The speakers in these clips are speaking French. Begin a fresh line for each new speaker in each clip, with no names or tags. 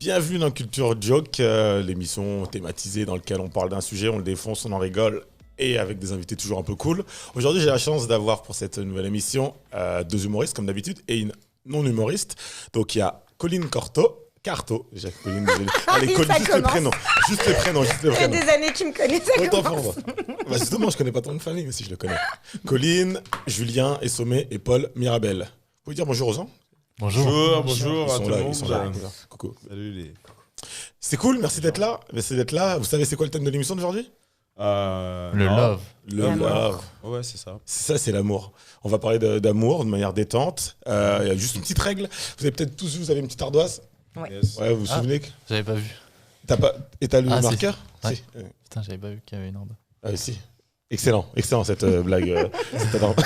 Bienvenue dans Culture Joke, l'émission thématisée dans laquelle on parle d'un sujet, on le défonce, on en rigole et avec des invités toujours un peu cool. Aujourd'hui, j'ai la chance d'avoir pour cette nouvelle émission deux humoristes comme d'habitude et une non-humoriste. Donc il y a Colline Carto, déjà Colline, allez, Colline, juste le prénom.
Ça fait des années qu'il me connaît, ça commence.
Bah justement, je connais pas ton nom de famille, mais si je le connais. Colline, Julien, Essomé et Paul Mirabel. Vous pouvez dire bonjour aux gens?
Bonjour à tout le monde.
Ils sont là. Coucou.
Salut les...
C'est cool, merci d'être là. Vous savez c'est quoi le thème de l'émission d'aujourd'hui?
Le love.
Le love.
Ouais, c'est ça.
C'est ça, c'est l'amour. On va parler d'amour de manière détente. Il y a juste une petite règle. Vous avez peut-être tous vu, vous avez une petite ardoise.
Ouais.
Yes.
Ouais, vous vous souvenez que...
J'avais pas vu.
T'as le
Ah, si.
marqueur?
Ouais.
Si.
Putain, j'avais pas vu qu'il y avait une ordre.
Ah si. Excellent cette blague. Cette adorable.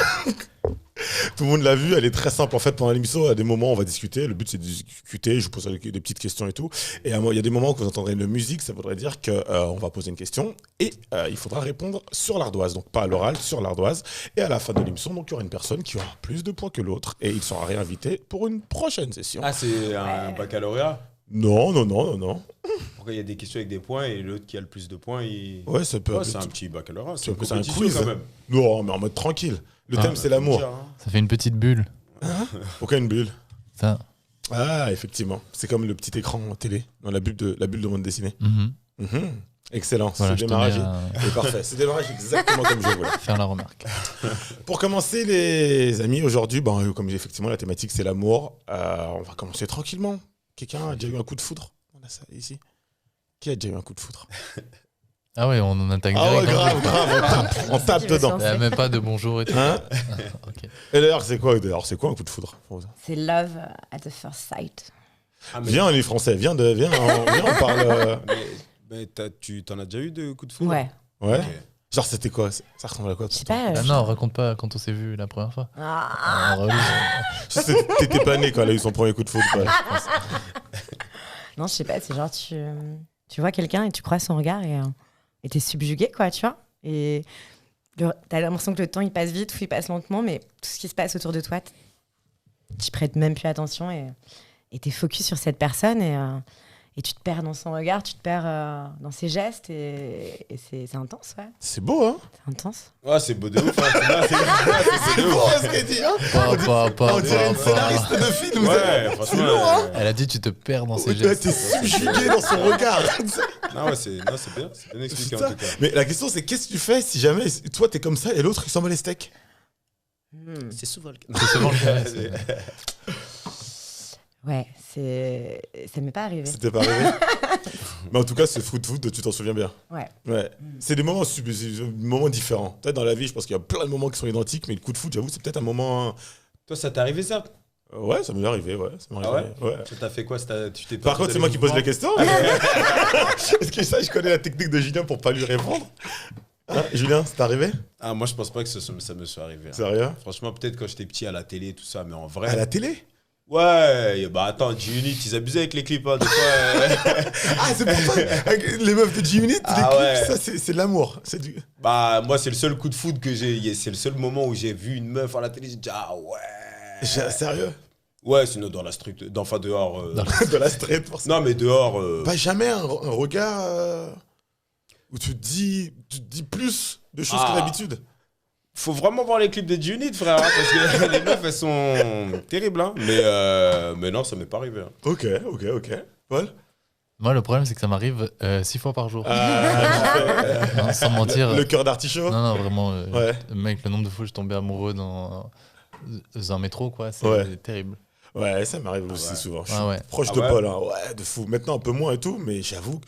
Tout le monde l'a vu, elle est très simple en fait. Pendant l'émission, à des moments, on va discuter. Le but, c'est de discuter. Je vous pose des petites questions et tout. Et il y a des moments où vous entendrez une musique. Ça voudrait dire qu'on va poser une question et il faudra répondre sur l'ardoise. Donc pas à l'oral, sur l'ardoise. Et à la fin de l'émission, donc il y aura une personne qui aura plus de points que l'autre et il sera réinvité pour une prochaine session.
Ah, c'est un baccalauréat?
Non.
Pourquoi il y a des questions avec des points et l'autre qui a le plus de points, il...
Ouais, ça peut.
Ouais, c'est un petit baccalauréat. C'est une
C'est un
compétition
quiz
quand même.
Non, mais en mode tranquille. Le thème, c'est l'amour.
Ça fait une petite bulle.
Pourquoi une bulle?
Ça.
Ah, effectivement. C'est comme le petit écran télé dans la bulle de bande dessinée. Excellent.
Voilà,
Ce
je
démarrage
tenais
est parfait. Ce démarrage est exactement comme je voulais.
faire la remarque.
Pour commencer, les amis, aujourd'hui, comme effectivement la thématique c'est l'amour, on va commencer tranquillement. Quelqu'un a déjà eu un coup de foudre? On a ça ici. Qui a déjà eu un coup de foudre?
Ah ouais, on en attaque
Ah ouais,
direct.
grave, on tape
Qui veut
dedans.
se
Il y a même pas de bonjour et tout.
Hein?
Ok.
Et d'ailleurs, c'est quoi un coup de foudre?
C'est love at the first sight.
Ah, mais,
Viens, les Français, viens, on parle.
mais tu t'en as déjà eu de coups de foudre?
Ouais.
Ouais.
Ok.
Genre, c'était quoi? Ça ressemble à quoi?
Je sais pas.
Ah non, raconte pas quand on s'est vu la première fois.
Ah.
T'étais pas né quand elle a eu son premier coup de foudre, quoi, je pense.
Non, je sais pas. C'est genre tu vois quelqu'un et tu crois son regard et t'es subjugué, quoi, tu vois. Et t'as l'impression que le temps il passe vite ou il passe lentement, mais tout ce qui se passe autour de toi, tu prêtes même plus attention et t'es focus sur cette personne et tu te perds dans son regard, tu te perds dans ses gestes et c'est intense, ouais.
C'est beau, hein?
C'est intense.
Ouais, c'est beau de ouf. Hein. C'est
C'est beau, ce qu'elle dit, hein? On dirait une scénariste de film. vous
Ouais,
êtes-
franchement.
lourd, hein.
Elle a dit tu te perds dans ses
Ouais,
gestes.
t'es subjugué dans son regard.
Non, ouais, c'est bien. C'est bien expliqué en
Putain.
tout cas.
Mais la question, c'est qu'est-ce que tu fais si jamais toi t'es comme ça et l'autre il s'en bat les steaks?
C'est souvent le cas.
C'est souvent le cas. c'est-
Ouais, ça m'est pas arrivé.
C'était pas arrivé. Mais en tout cas, ce foot, tu t'en souviens bien.
Ouais.
Ouais. C'est des moments différents. Peut-être dans la vie, je pense qu'il y a plein de moments qui sont identiques, mais le coup de foot, j'avoue, c'est peut-être un moment.
Toi, ça t'est arrivé ça?
Ouais, ça m'est arrivé, ouais. Ça m'est
Ah
arrivé, ouais.
Ça t'a fait quoi? Tu t'es
Par contre, c'est moi qui pose les questions. Est-ce que ça, je connais la technique de Julien pour pas lui répondre? Hein, Julien, c'est arrivé?
Ah, moi, je pense pas que ça me soit arrivé. Hein.
Sérieux?
Franchement, peut-être quand j'étais petit à la télé, tout ça, mais en vrai.
À la télé?
Ouais, bah attends, G-Unit, ils abusaient avec les clips, hein, des fois.
Ah, c'est pour ça, avec les meufs de G-Unit, les
Ah
clips,
ouais.
ça, c'est de l'amour. C'est du...
Bah, moi, c'est le seul coup de foudre que j'ai. C'est le seul moment où j'ai vu une meuf à la télé, j'ai dit, ah ouais.
Sérieux?
Ouais, sinon dans la street, enfin dehors.
De la street, pour ça.
Non, mais dehors.
Pas jamais un regard où tu te dis plus de choses que d'habitude.
Faut vraiment voir les clips des G-Unit, frère, hein, parce que les meufs, elles sont terribles, hein. Mais non, ça m'est pas arrivé. Hein.
Ok. Paul?
Moi, le problème, c'est que ça m'arrive 6 fois par jour.
Ah,
Non, sans mentir.
le cœur d'artichaut?
Non, vraiment.
Ouais.
Mec, le nombre de fois que je suis tombé amoureux dans un métro, quoi, c'est
Ouais.
terrible.
Ouais, ça m'arrive aussi
ouais.
souvent. Je
Ah
suis
ouais.
proche
Ah
de
ouais
Paul, hein. Ouais, de fou. Maintenant, un peu moins et tout, mais j'avoue,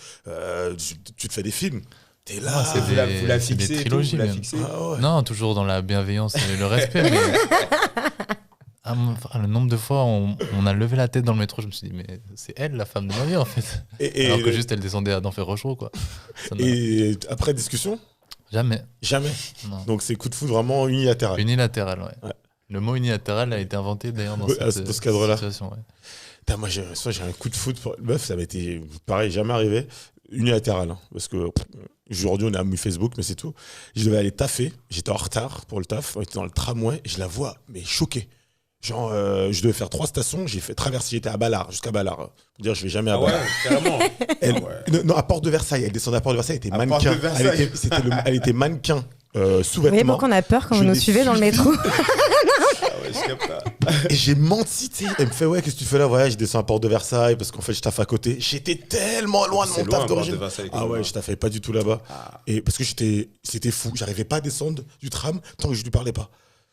tu te fais des films. T'es là.
Ah, c'est
Vous la
c'est des
fixez et tout,
trilogies,
vous la
même.
fixez.
Ah ouais.
Non, toujours dans la bienveillance et le respect, mais... le nombre de fois on a levé la tête dans le métro, je me suis dit, mais c'est elle la femme de ma vie en fait.
Et,
Alors que juste elle descendait à d'Enfer Rochereau, quoi. Ça n'a-
et après discussion?
Jamais.
Jamais.
Non.
Donc c'est coup de foudre vraiment unilatéral.
Unilatéral, ouais.
Ouais.
Le mot unilatéral a été inventé d'ailleurs dans
Ouais,
cette
dans ce cadre-là.
situation. Ouais.
Putain, moi, j'ai un coup de foudre pour une meuf, ça m'était pareil, jamais arrivé. Unilatéral, hein, parce que aujourd'hui on est amis Facebook, mais c'est tout. Je devais aller taffer, j'étais en retard pour le taf, on était dans le tramway, et je la vois, mais choquée. Genre, je devais faire 3 stations, j'ai fait traverser, j'étais à Ballard, jusqu'à Ballard. Pour dire, je vais jamais à
Ah ouais,
Ballard.
carrément.
Elle-
Ah ouais.
non, à Porte de Versailles, elle descendait à Porte de Versailles, elle était
À
mannequin.
Porte de Versailles.
Elle était mannequin,
Vous voyez
sous-vêtements.
pourquoi on a peur quand
Je
vous nous
l'ai
suivez dans le métro?
Ah ouais, je capte pas.
Et j'ai menti, tu sais. Elle me fait, ouais, qu'est-ce que tu fais là? Ouais, je descends à Porte de Versailles parce qu'en fait, je taffe à côté. J'étais tellement loin de
C'est
mon
loin,
taf
Porte de
d'origine.
Versailles, quand
Ah
même,
ouais,
hein.
je taffais pas du tout là-bas.
Ah.
Et parce que c'était fou. J'arrivais pas à descendre du tram tant que je lui parlais pas.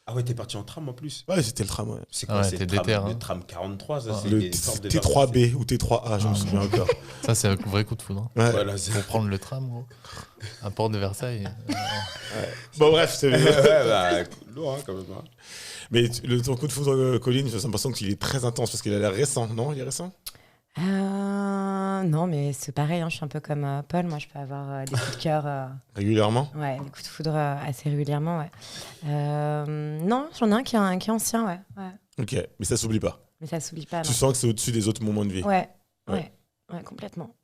Ah ouais, t'es parti en tram en plus.
Ouais, c'était le tram, ouais.
C'est
Ah
quoi,
ouais,
c'est
t'es
le tram,
déter, hein.
le tram 43, ça, c'est
Le
des sortes de Versailles.
T3B ou T3A, je me souviens encore.
Ça, c'est un vrai coup de foudre.
Ouais.
Voilà, c'est...
Pour prendre le tram, gros. À Porte de Versailles.
Bon, bref, c'est.
ouais, bah, lourd, hein, quand même. Hein.
Mais ton coup de foudre, Colline, j'ai l'impression qu'il est très intense parce qu'il a l'air récent, non? Il est récent?
Non, mais c'est pareil, hein, je suis un peu comme Paul. Moi, je peux avoir des coups de cœur,
Régulièrement?
ouais, des coups de foudre assez régulièrement, ouais. Non, j'en ai un qui est ancien, ouais, ouais.
Ok, mais ça s'oublie pas.
Mais ça s'oublie pas,
Tu
non.
sens que c'est au-dessus des autres moments de vie.
Ouais,
Ouais.
ouais, ouais, complètement.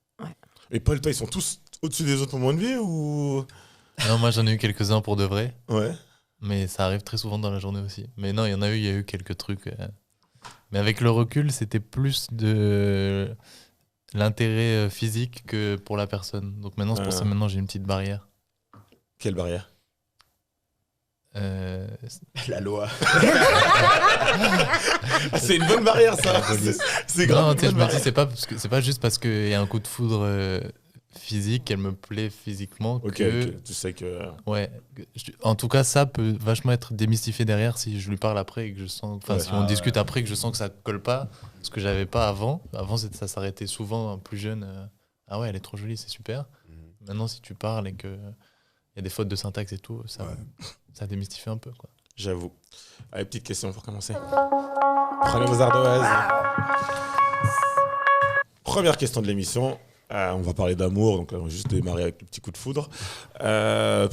Et Paul, toi, ils sont tous au-dessus des autres moments de vie ou.
Non, moi, j'en ai eu quelques-uns pour de vrai.
Ouais.
Mais ça arrive très souvent dans la journée aussi. Mais non, il y a eu quelques trucs. Mais avec le recul, c'était plus de l'intérêt physique que pour la personne. Donc maintenant, c'est pour ça que maintenant j'ai une petite barrière.
Quelle barrière?
Euh,
La loi.
Ah, c'est une bonne barrière, ça.
La police.
C'est grave.
non,
une
tu sais, je
bonne
me dis,
barrière.
c'est pas juste parce qu'il y a un coup de foudre physique qu'elle me plaît physiquement
Ok,
que.
ok, tu sais que.
Ouais. En tout cas, ça peut vachement être démystifié derrière si je lui parle après et que je sens. Enfin,
Ouais.
si on discute après et que je sens que ça colle pas, ce que j'avais pas avant. Avant, ça s'arrêtait souvent plus jeune. Ah ouais, elle est trop jolie, c'est super. Maintenant, si tu parles et que il y a des fautes de syntaxe et tout, ça démystifie un peu, quoi.
J'avoue. Allez, petite question pour commencer. Prenez vos ardoises. Première question de l'émission. On va parler d'amour, donc là, on va juste démarrer avec le petit coup de foudre.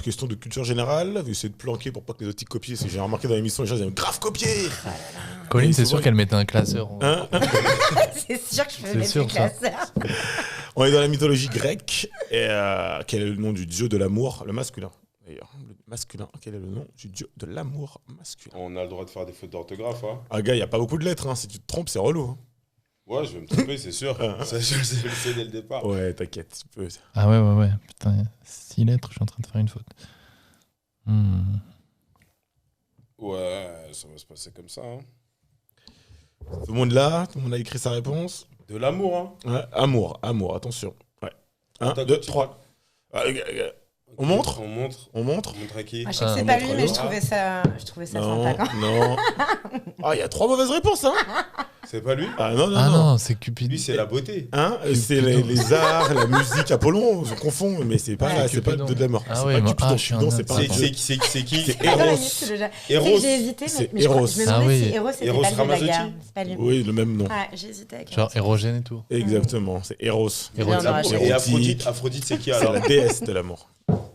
Question de culture générale. Vous essayez de planquer pour pas que les autres copient. Parce que j'ai remarqué dans l'émission, les gens ils aiment grave copier.
Colline, c'est
souvent,
sûr qu'elle mettait un classeur.
Hein
C'est sûr que je
C'est
peux mettre
sûr,
des
ça.
classeurs.
On est dans la mythologie grecque. Et quel est le nom du dieu de l'amour, le masculin? D'ailleurs, le masculin. Quel est le nom du dieu de l'amour masculin?
On a le droit de faire des fautes d'orthographe, hein.
Ah, gars, il n'y a pas beaucoup de lettres. Hein. Si tu te trompes, c'est relou. Hein.
Ouais, je vais me tromper, c'est sûr. Ça, je le sais dès le départ.
Ouais, t'inquiète. Tu peux.
Ah ouais. Putain, 6 lettres, je suis en train de faire une faute.
Ouais, ça va se passer comme ça, hein.
Tout le monde là, tout le monde a écrit sa réponse.
De l'amour, hein.
Ouais, amour, attention. Ouais. 1,
Attends,
2,
quand tu
3. On montre
On montre.
On montre?
On montre à qui?
Ah, je sais que
Ah,
c'est pas
montre
lui,
à
mais
l'autre.
je trouvais ça
Non,
sympa. Quand
non. Ah, il y a 3 mauvaises réponses, hein?
C'est pas lui?
Ah non, non,
Ah
non.
non, c'est Cupid.
Lui, c'est la beauté.
Hein? C'est les arts, la musique, Apollon, on confond, mais c'est pas,
Ouais.
c'est pas
Cupidon.
de l'amour.
Ah
C'est
ouais,
pas
moi-
Cupidon.
ah, je suis un
Cupidon, c'est
naze.
pas un dieu.
C'est qui? C'est
C'est
Ah,
Eros.
c'est déjà-
Eros.
J'ai hésité,
C'est
mais je
Eros.
me demandais
Ah oui.
si Eros c'était
Eros
pas le dieu de la
Ramazzotti.
guerre. C'est pas lui.
Oui, le même nom.
Ouais, j'hésitais avec
Genre érogène et tout.
Exactement, c'est Eros.
Érotique.
on aura
Et
choisi.
Aphrodite, Aphrodite, c'est qui
C'est
alors?
la déesse de l'amour.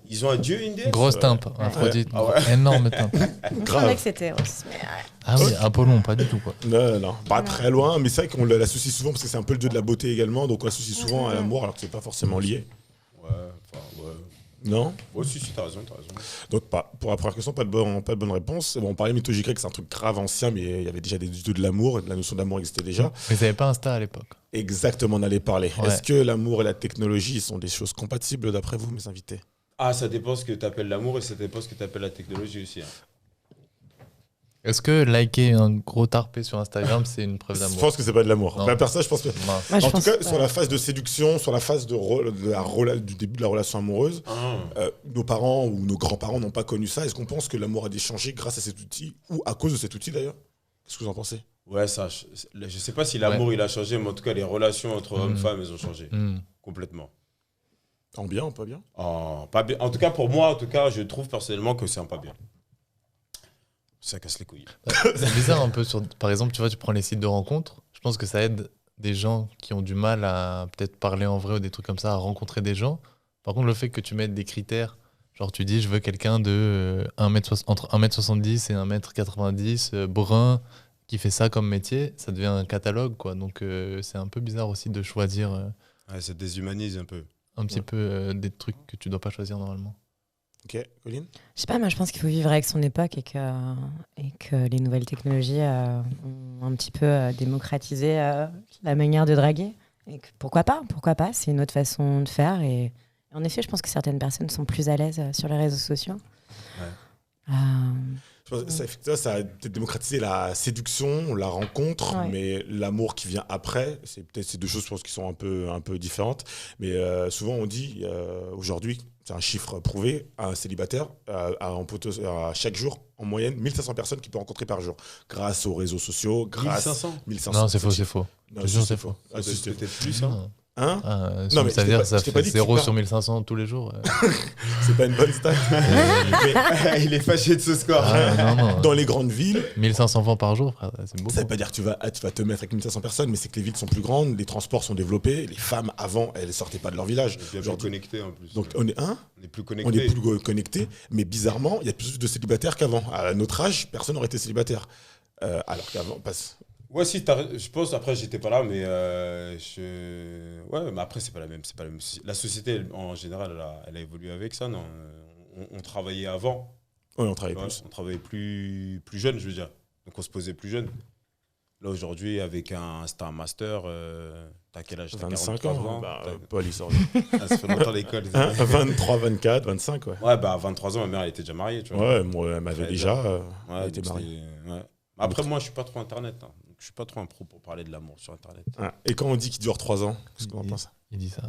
Ils ont un dieu et une déesse?
Grosse timpe, Aphrodite.
Ah ouais.
Énorme timpe.
Il me
Grave.
semblait que c'était Eros. Mais
Ah oui, Apollon, pas du tout, quoi.
Non, non, pas très loin, mais c'est vrai qu'on l'associe souvent parce que c'est un peu le dieu de la beauté également, donc on l'associe souvent à l'amour alors que c'est pas forcément lié.
Ouais, enfin, ouais.
Non?
Ouais, si, t'as raison.
Donc pas. Pour la première question, pas de bonne réponse. Bon, on parlait mythologie grecque, c'est un truc grave ancien, mais il y avait déjà des dieux de l'amour, la notion d'amour existait déjà.
Mais ils n'avaient pas Insta à l'époque.
Exactement, on allait parler.
Ouais.
Est-ce que l'amour et la technologie sont des choses compatibles d'après vous, mes invités?
Ah, ça dépend ce que t'appelles l'amour et ça dépend ce que t'appelles la technologie aussi, hein.
Est-ce que liker un gros tarpé sur Instagram, c'est une preuve
Je
d'amour?
pense que c'est pas de l'amour.
Non.
La personne, je pense que.
Mince.
moi, je
En tout
pense-
cas, sur
ouais.
la phase de séduction, sur la phase du début de la relation amoureuse, nos parents ou nos grands-parents n'ont pas connu ça. Est-ce qu'on pense que l'amour a dû changer grâce à cet outil ou à cause de cet outil d'ailleurs? Qu'est-ce que vous en pensez?
Ouais, ça, je sais pas si l'amour il a changé, mais en tout cas, les relations entre hommes et femmes, elles ont changé. Complètement.
En bien, en pas bien?
Pas bien. En tout cas, pour moi, je trouve personnellement que c'est un pas bien. Ça casse les couilles.
C'est bizarre un peu. Par exemple, tu vois, tu prends les sites de rencontres. Je pense que ça aide des gens qui ont du mal à peut-être parler en vrai ou des trucs comme ça, à rencontrer des gens. Par contre, le fait que tu mettes des critères, genre tu dis je veux quelqu'un de entre 1m70 et 1m90, brun, qui fait ça comme métier, ça devient un catalogue, quoi. Donc c'est un peu bizarre aussi de choisir
Ouais, ça déshumanise un peu.
un petit peu des trucs que tu dois pas choisir normalement.
Ok, Colline.
Je sais pas, moi je pense qu'il faut vivre avec son époque et que les nouvelles technologies ont un petit peu démocratisé la manière de draguer. Et que, pourquoi pas, c'est une autre façon de faire. Et en effet, je pense que certaines personnes sont plus à l'aise sur les réseaux sociaux.
Ouais. Je pense que effectivement, ça a peut-être démocratisé la séduction, la rencontre, mais l'amour qui vient après, c'est peut-être ces deux choses, je pense, qui sont un peu différentes. Mais souvent, on dit aujourd'hui, c'est un chiffre prouvé, un célibataire a chaque jour, en moyenne, 1500 personnes qu'il peut rencontrer par jour, grâce aux réseaux sociaux, grâce
1500.
Non, c'est faux.
Non,
Je te jure, c'est faux.
Ah, si,
C'est peut-être plus, hein.
Hein
Non, mais ça veut dire que ça
je t'ai pas
fait
dit que
0
tu
sur 1500 tous les jours.
C'est pas une bonne stat.
Il est fâché de ce score.
Non.
Dans les grandes villes,
1500 fois par jour, frère, c'est beaucoup.
ça veut pas dire que tu vas te mettre avec 1500 personnes, mais c'est que les villes sont plus grandes, les transports sont développés, les femmes avant, elles sortaient pas de leur village.
On est plus connectés en plus.
Donc on est
plus
on
connectés.
est plus connectés, mais bizarrement, il y a plus de célibataires qu'avant. À notre âge, personne n'aurait été célibataire. Alors qu'avant,
Ouais, si, je pense, après, j'étais pas là, mais ouais, mais après, c'est pas la même. La société, en général, elle a évolué avec ça, non? On travaillait avant.
Oui, on travaillait plus.
On travaillait plus jeune, je veux dire. Donc, on se posait plus jeune. Là, aujourd'hui, avec c'était un master, t'as quel âge? T'as
25
43
ans. Paul, il sort.
Ça fait longtemps l'école.
23, 24, 25, ouais.
Ouais, à 23 ans, ma mère, elle était déjà mariée, tu vois.
Ouais, moi, elle m'avait déjà. Elle était
donc
mariée.
ouais. Après, moi, je suis pas trop Internet. Hein. Donc, je suis pas trop un pro pour parler de l'amour sur Internet.
Et quand on dit qu'il dure 3 ans, qu'est-ce qu'on en pense?
Il dit ça.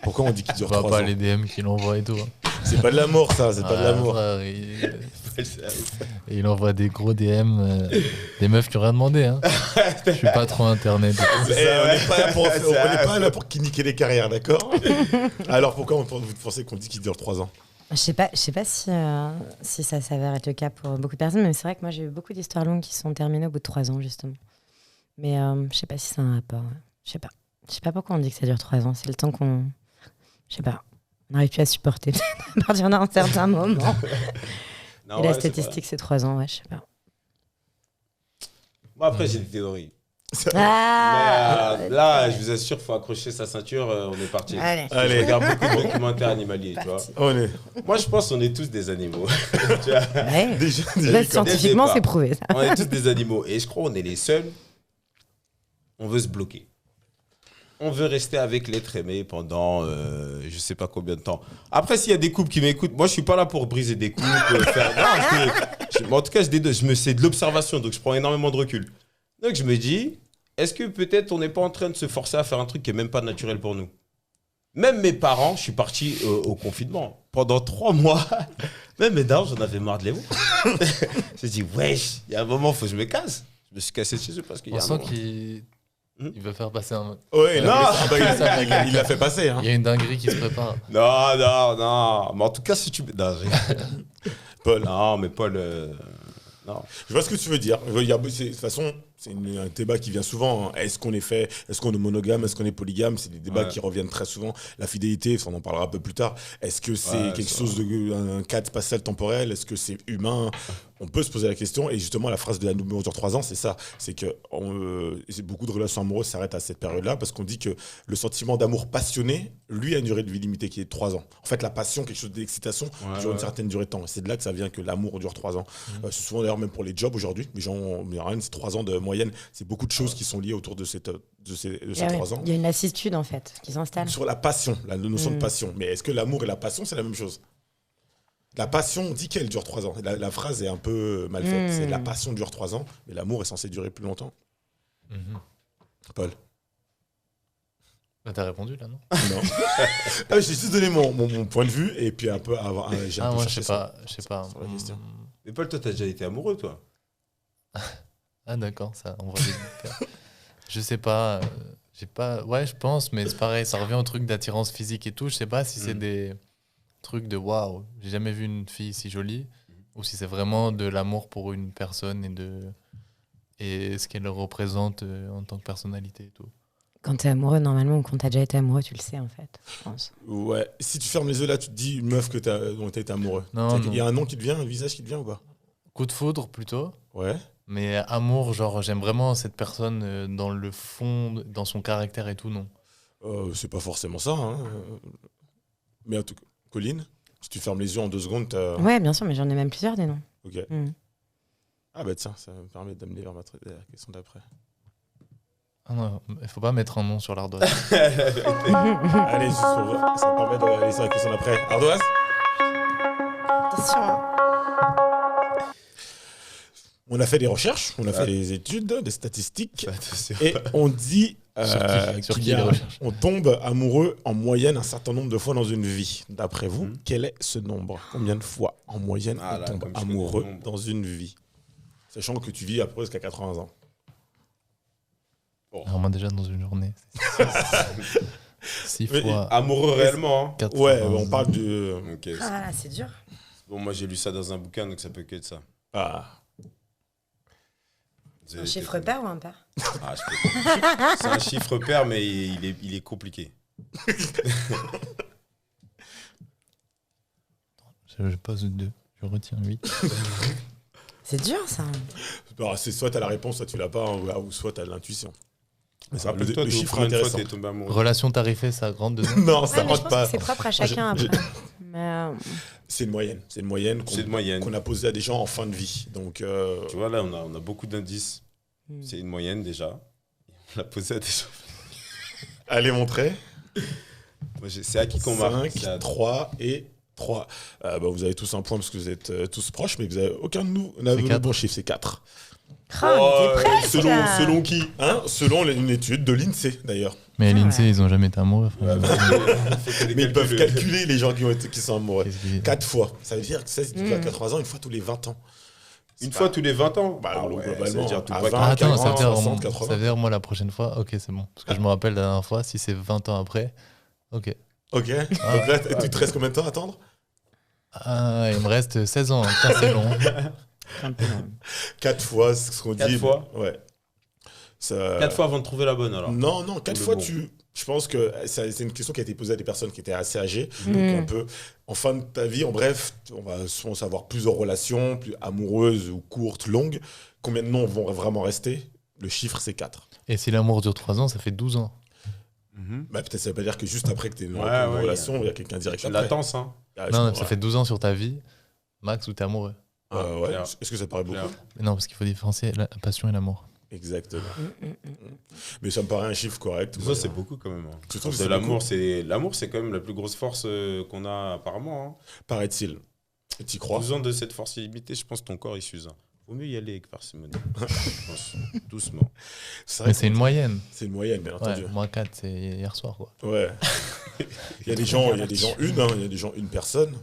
Pourquoi on dit qu'il dure
Va
3
pas
ans?
les DM qu'il envoie et tout.
C'est pas de l'amour, ça, c'est pas de l'amour.
Il envoie des gros DM, des meufs qui ont rien demandé. Hein. Je suis pas trop Internet.
On n'est pas là pour niquer les carrières, d'accord? Alors pourquoi vous pensez qu'on dit qu'il dure 3 ans?
Je sais pas si ça s'avère être le cas pour beaucoup de personnes, mais c'est vrai que moi j'ai eu beaucoup d'histoires longues qui sont terminées au bout de 3 ans justement. Mais je sais pas si c'est un rapport. Ouais. Je sais pas pourquoi on dit que ça dure 3 ans. C'est le temps qu'on, je sais pas, on n'arrive plus à supporter à partir d'un certain moment.
Non,
et la statistique c'est 3 ans, ouais, je sais pas.
Moi après j'ai des théories.
Ah
Mais là, je vous assure, il faut accrocher sa ceinture, on est parti.
Allez.
Je regarde beaucoup de documentaires animaliers, tu vois. Moi, je pense qu'on est tous des animaux. Tu vois.
Ouais.
Déjà,
Là, scientifiquement, c'est prouvé. Ça.
On est tous des animaux. Et je crois qu'on est les seuls. On veut se bloquer. On veut rester avec l'être aimé pendant je sais pas combien de temps. Après, s'il y a des couples qui m'écoutent, moi, je suis pas là pour briser des couples. En tout cas, c'est de l'observation, donc je prends énormément de recul. Donc, je me dis... Est-ce que peut-être on n'est pas en train de se forcer à faire un truc qui n'est même pas naturel pour nous? Même mes parents, je suis parti au confinement. Pendant 3 mois, même mes darons, j'en avais marre de les voir. J'ai dit, wesh, il y a un moment, il faut que je me casse. Je me suis cassé de chez eux parce qu'il y a un
On
moment.
sent qu'il veut faire passer un...
Ouais, il l'a fait passer. Hein.
Il y a une dinguerie qui se prépare.
Non. Mais en tout cas, si tu... Non,
Paul.
Non, mais Paul... Non.
Je vois ce que tu veux dire. De toute façon, c'est un débat qui vient souvent. Hein. Est-ce qu'on est monogame? Est-ce qu'on est polygame? C'est des débats qui reviennent très souvent. La fidélité, on en parlera un peu plus tard. Est-ce que c'est quelque chose un cadre spatial temporel? Est-ce que c'est humain? On peut se poser la question. Et justement, la phrase de la numéro sur 3 ans, c'est ça. C'est que beaucoup de relations amoureuses s'arrêtent à cette période-là parce qu'on dit que le sentiment d'amour passionné, lui, a une durée de vie limitée qui est de 3 ans. En fait, la passion, quelque chose d'excitation, dure une certaine durée de temps. C'est de là que ça vient que l'amour dure 3 ans. C'est souvent d'ailleurs même pour les jobs aujourd'hui. Les gens, c'est 3 ans de moyenne. C'est beaucoup de choses qui sont liées autour de ces 3 ans.
Il y a une lassitude en fait qui s'installe.
Sur la passion, la notion de passion. Mais est-ce que l'amour et la passion, c'est la même chose? La passion, on dit qu'elle dure 3 ans. La phrase est un peu mal faite. C'est la passion dure 3 ans, mais l'amour est censé durer plus longtemps. Paul.
Bah, t'as répondu là, non?
Non. J'ai juste donné mon point de vue et puis un peu
moi, je sais pas.
sur la question.
Mais Paul, toi, t'as déjà été amoureux, toi?
Ah d'accord, ça envoie des... Je sais pas, j'ai pas... Ouais, je pense, mais c'est pareil, ça revient au truc d'attirance physique et tout. Je sais pas si c'est des trucs de waouh, j'ai jamais vu une fille si jolie, ou si c'est vraiment de l'amour pour une personne et ce qu'elle représente en tant que personnalité et tout.
Quand t'es amoureux, normalement, ou quand t'as déjà été amoureux, tu le sais en fait, je pense.
Ouais. Si tu fermes les yeux là, tu te dis une meuf dont t'as été amoureux.
Non.
Il y a un nom qui te vient, un visage qui te vient ou pas?
Coup de foudre plutôt.
Ouais.
Mais amour, genre j'aime vraiment cette personne dans le fond, dans son caractère et tout, non.
C'est pas forcément ça. Hein. Mais en tout cas, Colline, Si tu fermes les yeux en 2 secondes, t'as...
Ouais, bien sûr, mais j'en ai même plusieurs des noms.
Ok.
Mm.
Ah bah tiens, ça me permet d'amener vers la question d'après.
Ah non, il faut pas mettre un nom sur l'ardoise.
Allez, ça me permet d'aller sur la question d'après. Ardoise?
Attention. Hein.
On a fait des recherches, on a fait des études, des statistiques,
Attention.
et on dit
Sur
qu'il
qui
y a-
les recherches
on tombe amoureux en moyenne un certain nombre de fois dans une vie. D'après vous, quel est ce nombre? Combien de fois en moyenne
Ah
on
là,
tombe
comme je connais
amoureux
le nombre.
dans une vie? Sachant que tu vis à peu près jusqu'à 80 ans.
Alors, moi, déjà, dans une journée, 6
Mais-
fois.
Amoureux réellement. Hein.
4
Ouais, on parle de...
Ok.
Ah là, c'est dur.
Bon, moi j'ai lu ça dans un bouquin, donc ça peut que être ça.
Ah,
Vous
Un
avez
chiffre
été-
pair ou impair?
Ah, je peux pas. C'est un chiffre pair, mais il est compliqué.
Je pose 2. Je retiens 8.
C'est dur, ça.
alors, c'est soit t'as la réponse, soit tu l'as pas, ou soit t'as l'intuition. Mais c'est un peu
Rappelle-toi
le
de
chiffre
combien de fois
intéressant.
t'es tombé amoureux.
Relation tarifée, ça rentre dedans.
Non, ça
Ouais, mais je
rentre
pense
pas.
que c'est propre à chacun
j'ai-
après. Mais,
C'est une moyenne. C'est une moyenne
C'est de moyenne.
qu'on a posée à des gens en fin de vie. Donc,
Tu vois, là, on a beaucoup d'indices.
Hmm.
C'est une moyenne déjà. On l'a posé à des gens.
allez montrer.
C'est à qui qu'on marque.
5, 3 et 3. Bah, vous avez tous un point parce que vous êtes tous proches, mais vous avez aucun de nous n'a
C'est
le
quatre.
bon chiffre, c'est 4.
oh, t'es presque.
selon qui
Hein, selon une étude de l'INSEE d'ailleurs.
Mais
Ah
l'INSEE,
ouais.
ils ont jamais été amoureux. Enfin,
Mais ils peuvent calculer les gens qui sont amoureux.
qu'est-ce qu'ils-
4 fois. Ça veut dire que ça, si tu vis à
Mm.
80 ans, une fois tous les 20 ans.
Une fois tous les 20 ans.
Bah,
Ah ouais,
globalement,
ça veut dire tout
à
pas
20,
Ah, attends,
40,
ça veut dire,
60, 80.
ça veut dire moi la prochaine fois, ok, c'est bon. Parce que je me rappelle la dernière fois, si c'est 20 ans après, ok.
Ok.
Ah.
Donc là, tu te restes combien de temps à attendre?
Ah, il me reste 16 ans, putain, c'est long.
Un peu, non.
4 fois, c'est ce qu'on dit.
4 fois
Ouais. Ça...
4 fois avant de trouver la bonne alors.
Non, 4
le
fois,
bon.
je pense que c'est une question qui a été posée à des personnes qui étaient assez âgées.
Mm.
Donc, un peu, en fin de ta vie, en bref, on va souvent savoir plusieurs relations, plus amoureuses ou courtes, longues. Combien de noms vont vraiment rester? Le chiffre, c'est 4.
Et si l'amour dure 3 ans, ça fait 12 ans.
Bah, peut-être ça veut pas dire que juste après que tu es
Ouais,
une
ouais,
relation, il y a quelqu'un direct
Tu
après.
l'attends, hein.
Ah,
Non,
ouais.
ça fait 12 ans sur ta vie, max, où t'es amoureux.
Ouais.
Clair.
Est-ce que ça paraît beaucoup?
Clair.
Mais non, parce qu'il faut différencier la passion et l'amour.
Exactement.
Mm, mm, mm.
Mais ça me paraît un chiffre correct.
Ça, c'est beaucoup quand même. Hein.
Tu trouves que
De
c'est
l'amour,
beaucoup
c'est quand même la plus grosse force qu'on a apparemment. Hein.
Paraît-il. Et tu crois?
12 ans de cette force illimitée, je pense que ton corps il s'use. Hein. Vaut mieux y aller avec parcimonie. Je pense. Doucement.
C'est
Mais
vrai
c'est une moyenne.
c'est une moyenne, bien entendu.
Ouais, moi 4, c'est hier soir, quoi.
Ouais. Il y a des gens, il y a des gens une, hein, il y a des gens une personne.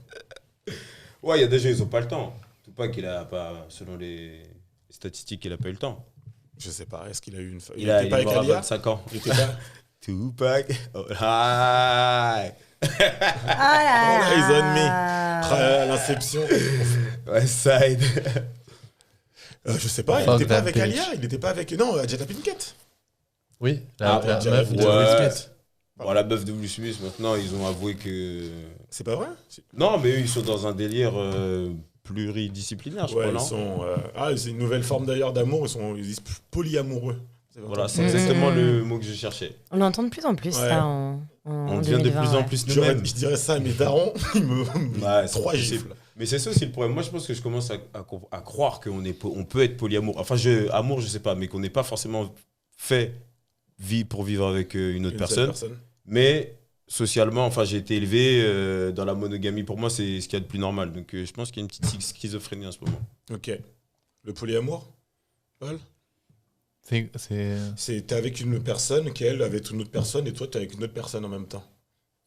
Ouais, il y a des gens, ils ont pas le temps. Tout pas qu'il a pas, selon les statistiques, il a pas eu le temps.
Je sais pas, est-ce qu'il a eu une femme?
Il
était
est
pas avec
mort à
Alia?
25 ans.
Il était pas.
Tupac. Oh, hi.
Ah là
Oh, Eyes on me.
là.
Ah, L'inception.
West Side.
Je sais pas, il
Fuck
était pas
that
avec
bitch.
Alia, il était pas avec. Non, Jada Pinkett.
Oui,
Ah,
la
ouais,
meuf de
ouais.
Will Smith.
Bon, la meuf de Will Smith, maintenant, ils ont avoué que.
C'est pas vrai?
Non, mais eux, ils sont dans un délire pluridisciplinaire, je
Ouais,
crois,
ils
non.
sont. C'est une nouvelle forme d'ailleurs d'amour. Ils disent polyamoureux.
Voilà, c'est
Mhm.
exactement le mot que je cherchais.
On l'entend de plus en plus,
Ouais.
ça, en
On devient de
2020,
plus en
ouais.
plus
Je
nous-mêmes.
dirais ça à mes darons, ils me.
Ouais, c'est
3
possible.
gifles.
Mais c'est ça aussi le problème. Moi, je pense que je commence à croire on peut être polyamour. Enfin, amour, je sais pas, mais qu'on n'est pas forcément fait pour vivre avec une autre
Une seule
personne. Mais socialement, enfin, j'ai été élevé dans la monogamie. Pour moi, c'est ce qu'il y a de plus normal. Donc, je pense qu'il y a une petite schizophrénie en ce moment.
Ok. Le polyamour, Paul?
C'est.
T'es avec une personne qui, elle, avec une autre personne, et toi, t'es avec une autre personne en même temps.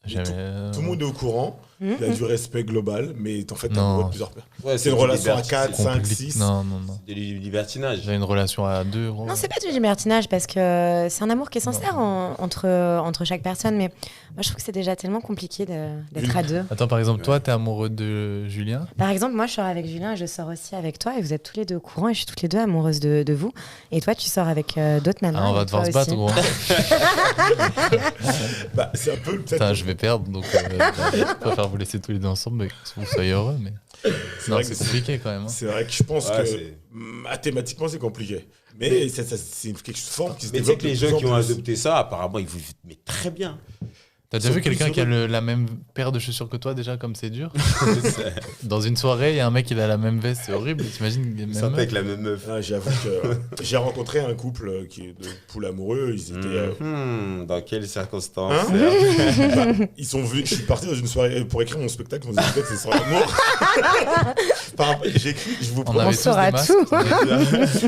Jamais.
Tout le monde est au courant, il y a du respect global, mais en fait, t'es
Non.
amoureux de plusieurs personnes.
Ouais,
C'est une
du
relation à
liberti-
4,
c'est
5,
compliqué.
6.
Non, non, non.
du libertinage.
J'ai une relation à 2, gros.
Non, c'est pas du libertinage parce que c'est un amour qui est sincère entre chaque personne. Mais moi, je trouve que c'est déjà tellement compliqué d'être à deux.
Attends, par exemple, toi, t'es amoureux de Julien.
Par exemple, moi, je sors avec Julien et je sors aussi avec toi. Et vous êtes tous les deux au courant et je suis toutes les deux amoureuse de vous. Et toi, tu sors avec d'autres nanas.
Ah, on va
et
devoir
toi
se battre,
aussi.
gros.
Bah, c'est un peu peut-être.
Putain, je vais perdre, donc je préfère vous laisser tous les deux ensemble, mais que vous soyez heureux. Mais non,
vrai
c'est
que
compliqué quand même. Hein.
C'est vrai que je pense
Ouais,
que
c'est-
mathématiquement, c'est compliqué. Mais c'est quelque chose de forme qui se
Mais tu sais
développe
que les
de
gens
plus en
qui ont
plus.
adopté ça, apparemment, ils vivent mais très bien.
T'as déjà
Ils
vu
sont
quelqu'un
plus
qui a
heureux.
la même paire de chaussures que toi déjà, comme c'est dur? Dans une soirée, il y a un mec qui a la même veste, c'est horrible. T'imagines?
Ils sortaient avec la même meuf.
Ah, j'avoue que j'ai rencontré un couple qui est de poules amoureux. Ils étaient.
Dans quelles circonstances?
Hein Ils sont venus. Je suis parti dans une soirée pour écrire mon spectacle. Mon spectacle, c'est sur l'amour. J'ai écrit. Je vous
On
promets
On
avait tous
saura
des masques.
tout.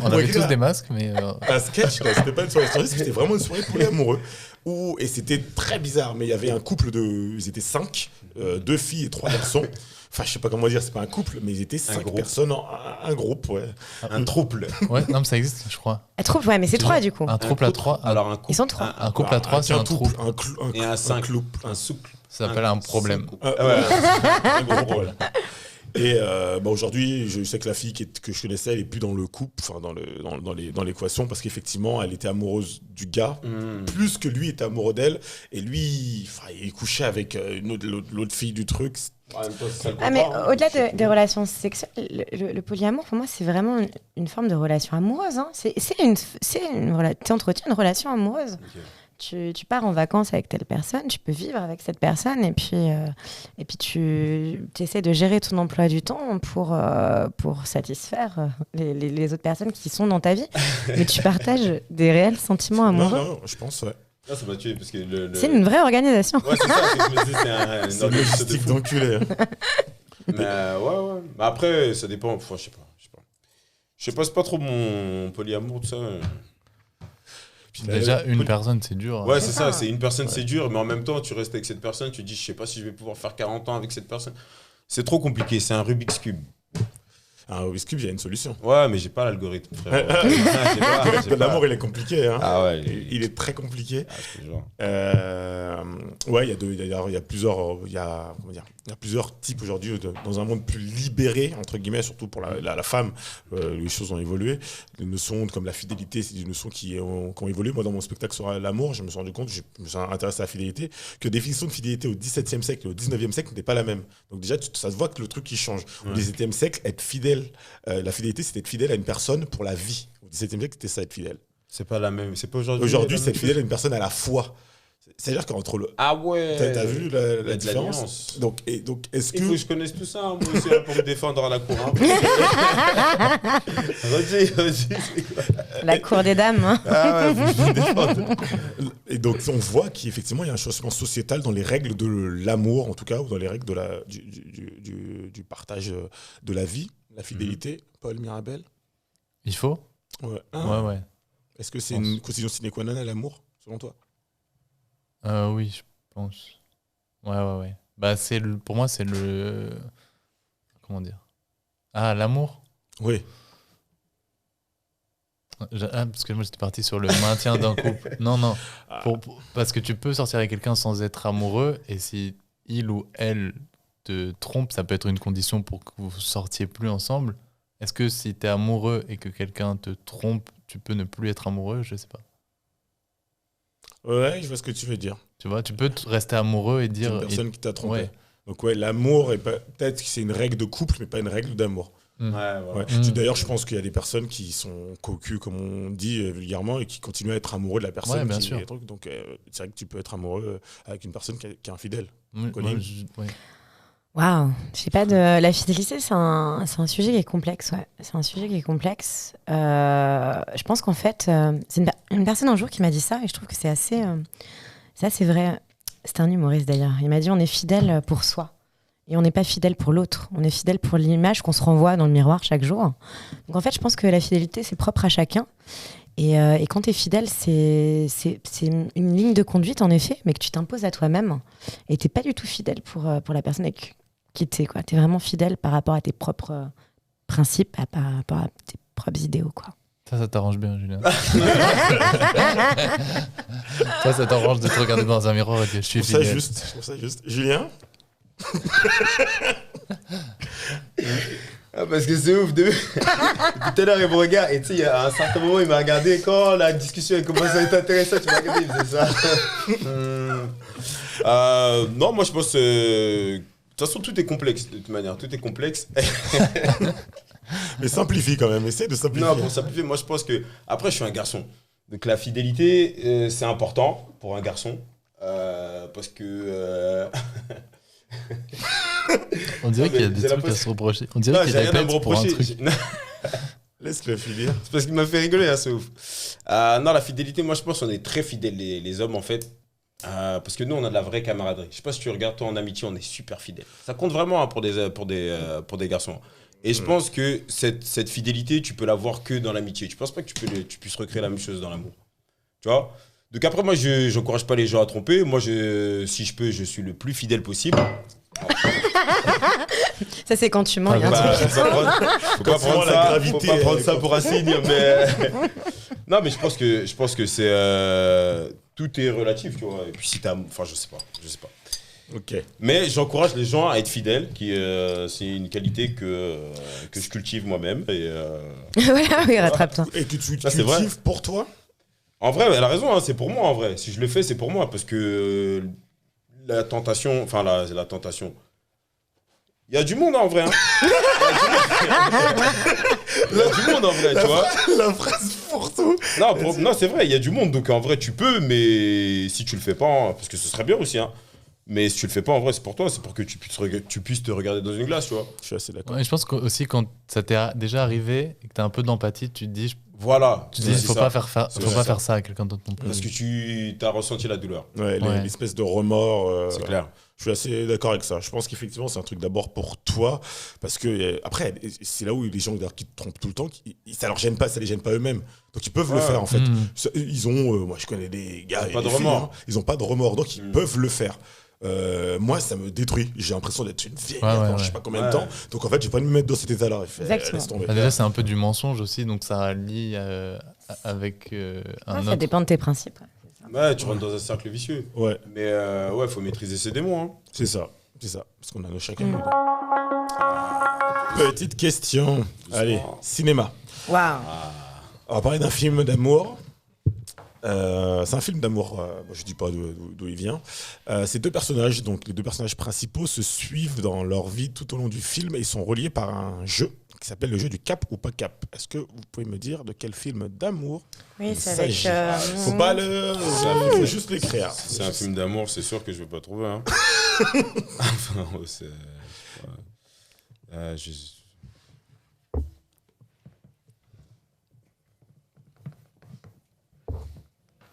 On avait
écrire
tous des masques, mais
un sketch. Quoi. C'était pas une soirée story, c'était vraiment une soirée poulet amoureux. Et c'était très bizarre. Mais il y avait un couple de. Ils étaient 5, 2 filles et 3 garçons. Enfin, je sais pas comment dire, c'est pas un couple, mais ils étaient 5
groupe.
personnes, un groupe, ouais.
Un trouble.
ouais, non, mais ça existe, je crois.
Un trouble, ouais, mais c'est 3 du coup.
Un trouble à 3,
Alors, un couple.
Ils sont 3.
un couple à 3, c'est un trouble.
Et un 5.
couple.
Un souple.
Ça s'appelle un problème.
Un gros problème. Et aujourd'hui, je sais que la fille que je connaissais, elle est plus dans le couple, enfin dans l'équation, parce qu'effectivement, elle était amoureuse du gars, plus que lui était amoureux d'elle. Et lui, il couchait avec l'autre fille du truc.
En même temps, c'est ça le
Ah, mais
contrat, hein.
au-delà des relations sexuelles, le polyamour, pour moi, c'est vraiment une forme de relation amoureuse. Hein. Tu entretiens une relation amoureuse.
Ok.
Tu pars en vacances avec telle personne, tu peux vivre avec cette personne et puis tu essaies de gérer ton emploi du temps pour satisfaire les autres personnes qui sont dans ta vie. Mais tu partages des réels sentiments
Non,
amoureux.
non, je pense, ouais.
Ah, ça m'a tué parce que
C'est une vraie organisation.
Ouais, c'est ça, c'est que je me dis, c'est
C'est une logistique
fou.
d'enculé. hein.
Mais ouais. Mais après, ça dépend. Enfin, je sais pas. Je sais pas, c'est pas trop mon polyamour, tout ça.
Puis
Déjà, une
poly-
personne, c'est dur.
Ouais, c'est ça, c'est une personne, c'est dur, mais en même temps, tu restes avec cette personne, tu te dis, je sais pas si je vais pouvoir faire 40 ans avec cette personne. C'est trop compliqué, c'est un Rubik's Cube.
Un Rubik's Cube, il y a une solution.
Ouais, mais j'ai pas l'algorithme, frère. J'ai pas.
L'amour, il est compliqué. Hein.
Ah ouais,
Il est très compliqué.
Ah, je te jure.
Ouais, il y a plusieurs types aujourd'hui dans un monde plus libéré entre guillemets, surtout pour la femme. Les choses ont évolué. Les notions comme la fidélité, c'est des notions qui ont évolué. Moi, dans mon spectacle sur l'amour, je me suis rendu compte, je me suis intéressé à la fidélité, que définition de fidélité au XVIIe siècle et au XIXe siècle n'était pas la même. Donc déjà, ça se voit que le truc qui change. Au XVIIe siècle, être fidèle, la fidélité, c'était être fidèle à une personne pour la vie. Au XVIIe siècle, c'était ça, être fidèle.
C'est pas la même, c'est pas aujourd'hui.
Aujourd'hui,
la
c'est
même
être fidèle à
chose.
une personne à la fois. C'est-à-dire qu'entre le.
Ah ouais.
T'as vu la
Il y a de la
différence?
nuance.
Donc, est-ce
Il faut que
que.
je connaisse tout ça, hein, moi aussi, là, pour me défendre à la cour. Hein. Redis, c'est quoi?
La cour des dames. Hein.
Ah ouais, faut que je me défende.
Et donc, on voit qu'effectivement, il y a un changement sociétal dans les règles de l'amour, en tout cas, ou dans les règles du partage de la vie, la fidélité. Paul Mirabel?
Il faut?
Ouais.
Ouais.
Est-ce que c'est
Je pense.
une condition sine qua non à l'amour, selon toi?
Oui, je pense. Ouais. Bah, pour moi, c'est le. Comment dire? Ah, l'amour?
Oui.
Parce que moi, j'étais parti sur le maintien d'un couple. Non. Parce que tu peux sortir avec quelqu'un sans être amoureux, et si il ou elle te trompe, ça peut être une condition pour que vous sortiez plus ensemble. Est-ce que si tu es amoureux et que quelqu'un te trompe, tu peux ne plus être amoureux? Je sais pas.
Ouais, je vois ce que tu veux dire.
Tu vois, tu peux rester amoureux et
C'est
dire.
une personne qui t'a trompé.
Ouais.
Donc, ouais, l'amour, peut-être que c'est une règle de couple, mais pas une règle d'amour.
Ouais.
Ouais.
Mm.
D'ailleurs, je pense qu'il y a des personnes qui sont cocus, comme on dit vulgairement, et qui continuent à être amoureux de la personne.
Ouais, bien sûr.
Donc, c'est vrai que tu peux être amoureux avec une personne qui est infidèle.
Oui,
Colline.
ouais.
Waouh, je sais pas, la fidélité, c'est un sujet qui est complexe, ouais. C'est un sujet qui est complexe. Je pense qu'en fait, c'est une personne un jour qui m'a dit ça, et je trouve que c'est assez vrai. C'était un humoriste d'ailleurs. Il m'a dit, on est fidèle pour soi, et on n'est pas fidèle pour l'autre. On est fidèle pour l'image qu'on se renvoie dans le miroir chaque jour. Donc en fait, je pense que la fidélité, c'est propre à chacun. Et quand tu es fidèle, c'est une ligne de conduite, en effet, mais que tu t'imposes à toi-même. Et tu n'es pas du tout fidèle pour la personne avec qui tu es. Tu es vraiment fidèle par rapport à tes propres principes, par rapport à tes propres idéaux. Quoi.
Ça t'arrange bien, Julien. Ça t'arrange de te regarder dans un miroir et de dire je suis
Je trouve
fidèle.
je trouve ça juste. Julien?
Ah, parce que c'est ouf. Depuis tout à l'heure, il me regarde. Et tu sais, il y a un certain moment, il m'a regardé. Quand la discussion a commencé à être intéressante, tu m'as regardé, il faisait ça. Non, moi, je pense. De toute façon, tout est complexe, de toute manière. Tout est complexe.
Mais simplifie quand même, essaie de simplifier.
Non, pour simplifier, moi, je pense que. Après, je suis un garçon. Donc, la fidélité, c'est important pour un garçon. parce que.
On dirait
Non,
qu'il y a
mais
des
j'ai
trucs à
l'impression-
se reprocher. On dirait
Non,
qu'il
j'ai rien à me
répète pour un
reprocher.
truc.
Non,
Laisse-le finir.
c'est parce qu'il m'a fait rigoler, hein, c'est ouf. Non, la fidélité, moi je pense qu'on est très fidèles, les hommes en fait. Parce que nous, on a de la vraie camaraderie. Je sais pas si tu regardes, toi en amitié, on est super fidèles. Ça compte vraiment hein, pour des garçons. Et je pense que cette fidélité, tu peux l'avoir que dans l'amitié. Tu penses pas que tu puisses recréer la même chose dans l'amour. Tu vois? Donc après, moi, je n'encourage pas les gens à tromper. Moi, si je peux, je suis le plus fidèle possible.
Ça, c'est quand tu mens, il y a un
Bah,
truc.
faut pas
Quand tu vois
prendre
la
ça,
gravité,
faut pas prendre ça
quand
pour un signe, mais non, mais je pense que c'est tout est relatif, tu vois. Et puis si enfin, je sais pas.
Ok.
Mais j'encourage les gens à être fidèles, c'est une qualité que je cultive moi-même. Et
Voilà, oui, rattrape-toi.
Et tu te
Ça, c'est vrai.
cultives pour toi?
en vrai, elle a raison, hein, c'est pour moi en vrai. Si je le fais, c'est pour moi parce que la tentation, enfin la tentation. Il y a du monde hein, en vrai. Hein. Il y a du monde en vrai, tu vois.
La phrase pour tout.
Non, c'est vrai, il y a du monde, donc en vrai tu peux, mais si tu le fais pas, hein, parce que ce serait bien aussi, hein. Mais si tu le fais pas en vrai, c'est pour toi, c'est pour que tu puisses te regarder dans une glace, tu vois.
Je suis assez d'accord.
Ouais, je pense aussi quand ça t'est déjà arrivé et que t'as un peu d'empathie, tu te dis,
Voilà.
il faut pas
C'est
faire ça à quelqu'un d'autre non plus.
Parce que tu as ressenti la douleur.
Ouais,
Ouais.
l'espèce de remords.
C'est clair.
Je suis assez d'accord avec ça. Je pense qu'effectivement, c'est un truc d'abord pour toi. Parce que, après, c'est là où les gens d'ailleurs, qui te trompent tout le temps, ça leur gêne pas, ça les gêne pas eux-mêmes. Donc, ils peuvent le
Ouais.
faire, en fait.
Mm.
Ils ont, moi, je connais des gars.
Ils ont pas
et
de
des filles,
remords.
hein, ils ont pas de remords. Donc, ils
Mm.
peuvent le faire. Moi, ça me détruit. J'ai l'impression d'être une vieille
Ouais,
merde
ouais,
pendant je sais
ouais.
pas combien de
Ouais.
temps. Donc, en fait, j'ai pas envie de me mettre dans cet état-là. Il fait,
Exactement.
laisse tomber.
Bah, déjà, c'est un peu du mensonge aussi, donc ça lie avec
Ouais,
un
ça
autre.
dépend de tes principes.
Ouais, tu rentres dans un cercle vicieux.
Ouais,
Mais ouais, faut maîtriser ses démons. Hein.
c'est ça. C'est ça. Parce qu'on a nos chacun.
Mm.
Petite question. Allez, cinéma.
Waouh.
On va parler d'un film d'amour. C'est un film d'amour, je dis pas d'où il vient. Ces deux personnages, donc les deux personnages principaux, se suivent dans leur vie tout au long du film et ils sont reliés par un jeu qui s'appelle le jeu du cap ou pas cap. Est-ce que vous pouvez me dire de quel film d'amour
Oui,
il
c'est avec.
s'agit? Faut pas il faut juste l'écrire.
C'est un film d'amour, c'est sûr que je vais pas trouver. Hein. Enfin, c'est.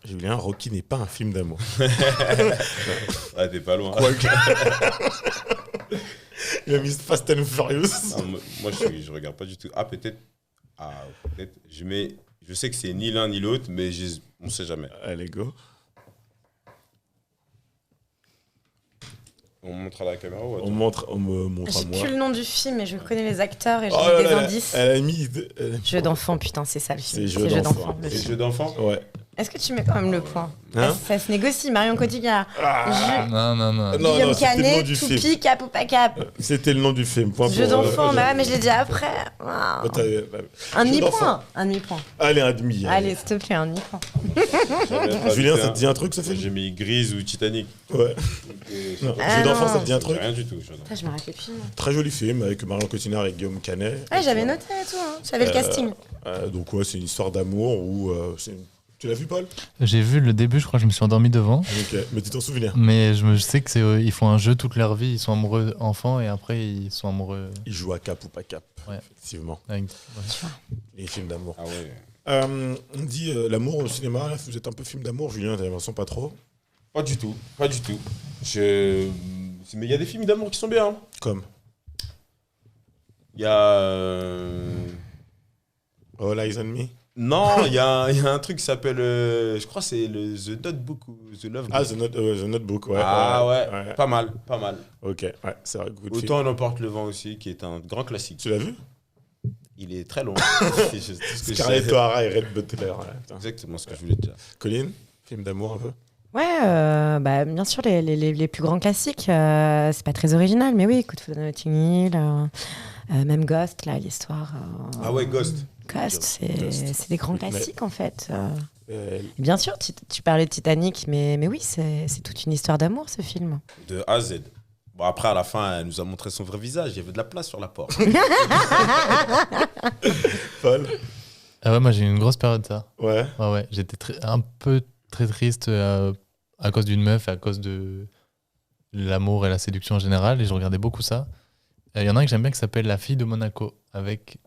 Julien, Rocky n'est pas un film d'amour.
Ah, t'es pas loin.
Quoique. Il a mis Fast and Furious.
Non, moi, je regarde pas du tout. Ah, peut-être. Ah, peut-être. Je sais que c'est ni l'un ni l'autre, mais on sait jamais.
Allez, go.
On montre à la caméra ou à toi
On me montre à
J'ai
moi.
plus le nom du film, mais je connais les acteurs et j'ai
Oh là
des
là,
indices.
elle a mis.
Jeu d'enfant, putain, c'est ça le film.
C'est jeu d'enfant.
le
C'est
film.
jeu d'enfant
Ouais.
Est-ce que tu mets quand même le point?
Hein
Ça se négocie, Marion Cotillard.
Non.
Non,
Guillaume
c'était le nom
Canet,
du film.
Toupi, cap ou pas cap?
C'était le nom du film. Point
Jeu
pour,
d'enfant,
Jeu-
bah ouais, mais je l'ai dit après. Waouh.
Oh, t'as-
Un
Jeu
demi-point. Un demi-point.
Allez, un demi.
Allez, s'il te plaît, un demi-point.
Julien, ça te dit un truc, ce film?
J'ai mis Grise ou Titanic.
Ouais. Non,
Ah
Jeu d'enfant,
non.
ça te dit un truc?
Rien du tout.
Putain, je me rappelle plus.
Très joli film avec Marion Cotillard et Guillaume Canet.
Ouais, j'avais noté et tout. Hein. J'avais le casting.
Donc, ouais, c'est une histoire d'amour où. Tu l'as vu, Paul?
J'ai vu le début, je crois que je me suis endormi devant.
Ok, mais tu t'en souviens?
Mais je sais que ils font un jeu toute leur vie, ils sont amoureux enfants et après ils sont amoureux
Il joue à cap ou pas cap,
Ouais.
effectivement.
avec... ouais.
Les films d'amour.
Ah ouais.
On dit l'amour au cinéma, là, vous êtes un peu film d'amour, Julien, t'as l'impression pas trop?
Pas du tout. Pas du tout. Mais il y a des films d'amour qui sont bien. Hein.
Comme
Il y a.
All Eyes on Me?
Non, il y a un truc qui s'appelle. Je crois que c'est le The Notebook ou The Love
Ah,
Book.
The Notebook, ouais.
Ah ouais, pas mal, pas mal.
Ok, ouais, c'est un good film.
Autant on emporte le vent aussi, qui est un grand classique.
Tu l'as vu?
Il est très long. C'est juste tout ce que je
Scarlett
sais.
O'Hara et Red Butler. Ouais, putain.
Exactement ce que je voulais te dire.
Colin, film d'amour un peu?
Ouais, bah, bien sûr, les plus grands classiques. C'est pas très original, mais oui, Coup de foudre de Notting Hill. Même Ghost, là, l'histoire.
Ah ouais, Ghost.
Ghost,
Ghost.
c'est des grands
Mais-
classiques, en fait.
Euh,
Bien sûr, tu parlais de Titanic, mais oui, c'est toute une histoire d'amour, ce film.
De A à Z. Bon, après, à la fin, elle nous a montré son vrai visage. Il y avait de la place sur la porte.
Paul?
Ah ouais, moi j'ai eu une grosse période ça.
Ouais.
Ouais, j'étais un peu très triste à cause d'une meuf et à cause de l'amour et la séduction en général, et je regardais beaucoup ça. Il y en a un que j'aime bien qui s'appelle La fille de Monaco, avec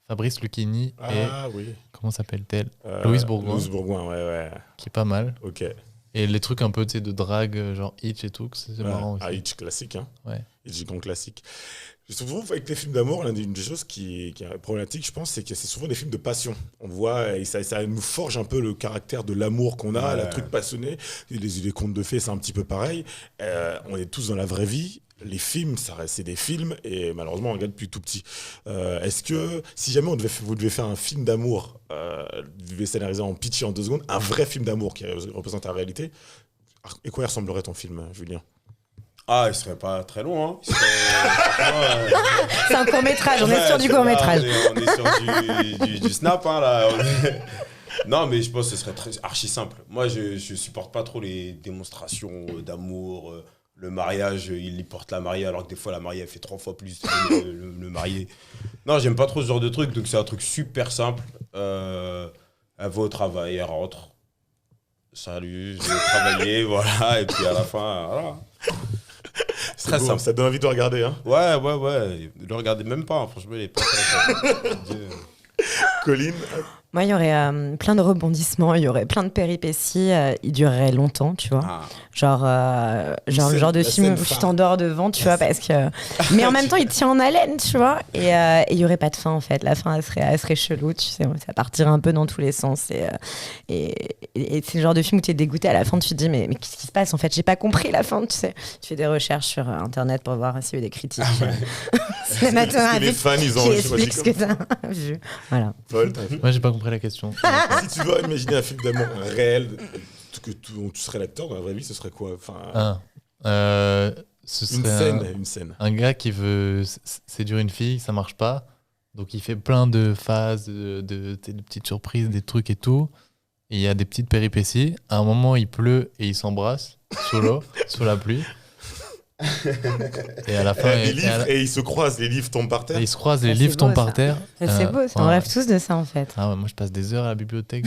Fabrice Lucchini et
Ah oui.
comment s'appelle-t-elle, Louise Bourgoin.
Louise Bourgoin, ouais.
Qui est pas mal.
Ok.
Et les trucs un peu, tu sais, de drague, genre Hitch et tout, c'est marrant aussi.
Ah, Hitch classique, hein.
Ouais.
Hitch grand classique. Souvent, avec les films d'amour, l'une des choses qui est problématique, je pense, c'est que c'est souvent des films de passion. On voit, et ça nous forge un peu le caractère de l'amour qu'on a, le truc passionné. Les contes de fées, c'est un petit peu pareil. On est tous dans la vraie vie. Les films, ça reste c'est des films, et malheureusement, on regarde depuis tout petit. Est-ce que, si jamais vous devez faire un film d'amour, vous devez scénariser en pitch en 2 secondes, un vrai film d'amour qui représente la réalité, et quoi il ressemblerait ton film, Julien?
Ah, il serait pas très long, hein. Franchement,
C'est un court-métrage, on est sur du court-métrage.
On est sur du snap, hein, là. Non, mais je pense que ce serait archi simple. Moi, je supporte pas trop les démonstrations d'amour. Le mariage, il y porte la mariée, alors que des fois, la mariée, elle fait 3 fois plus que le marié. Non, j'aime pas trop ce genre de truc, donc c'est un truc super simple. Elle va au travail, elle rentre. Salut, je vais travailler, voilà. Et puis à la fin, voilà.
C'est
Très
beau,
simple.
ça donne envie de le regarder, hein.
Ouais. Le regardez même pas, hein. Franchement, il est pas intéressant.
Colline.
Moi, il y aurait plein de rebondissements, il y aurait plein de péripéties, il durerait longtemps, tu vois.
Ah.
Genre le genre de
la
film
scène
où tu
phare.
t'endors devant, tu vois, parce que... Mais en même temps, il te tient en haleine, tu vois. Et il y aurait pas de fin, en fait. La fin, elle serait chelou, tu sais. Ça partirait un peu dans tous les sens. Et c'est le genre de film où tu es dégoûté à la fin, tu te dis, mais qu'est-ce qui se passe, en fait? J'ai pas compris la fin, tu sais. Tu fais des recherches sur Internet pour voir s'il y a eu des critiques
Est-ce que les
cinématographiques
fans, ils ont
qui
réussi à
expliquent ce que
dire
t'as vu. Voilà.
Paul, t'as fait.
Moi, j'ai pas compris la question.
Si tu dois imaginer un film d'amour réel, dont tu serais l'acteur dans la vraie vie, ce serait quoi? Enfin,
Ce
une
serait
scène.
un gars qui veut séduire une fille, ça marche pas. Donc il fait plein de phases, de petites surprises, des trucs et tout. Et il y a des petites péripéties. À un moment, il pleut et ils s'embrassent sous l'eau, sous la pluie. Et à la fin,
Et ils se croisent, les livres tombent par terre.
ils se croisent, les
c'est
livres
beau,
tombent par
ça.
terre.
C'est beau, on
ouais.
rêve tous de ça, en fait.
Ah ouais, moi je passe des heures à la bibliothèque.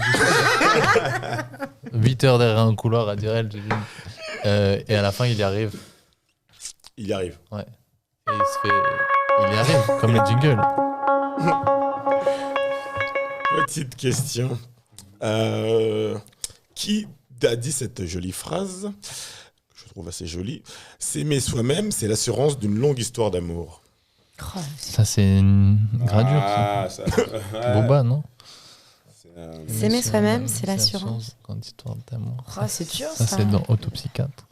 8 heures derrière un couloir à dire elle. Et à la fin, il y arrive.
Il y arrive.
Ouais. Et il y arrive, comme les jingles.
Petite question. Qui a dit cette jolie phrase? Je trouve assez jolie. S'aimer soi-même, c'est l'assurance d'une longue histoire d'amour.
Oh,
Ça, c'est une gradure.
Ça.
Boba, non?
S'aimer soi-même, c'est l'assurance.
Grande histoire d'amour.
Oh, c'est dur,
Ça,
ça.
c'est dans Autopsychiatre.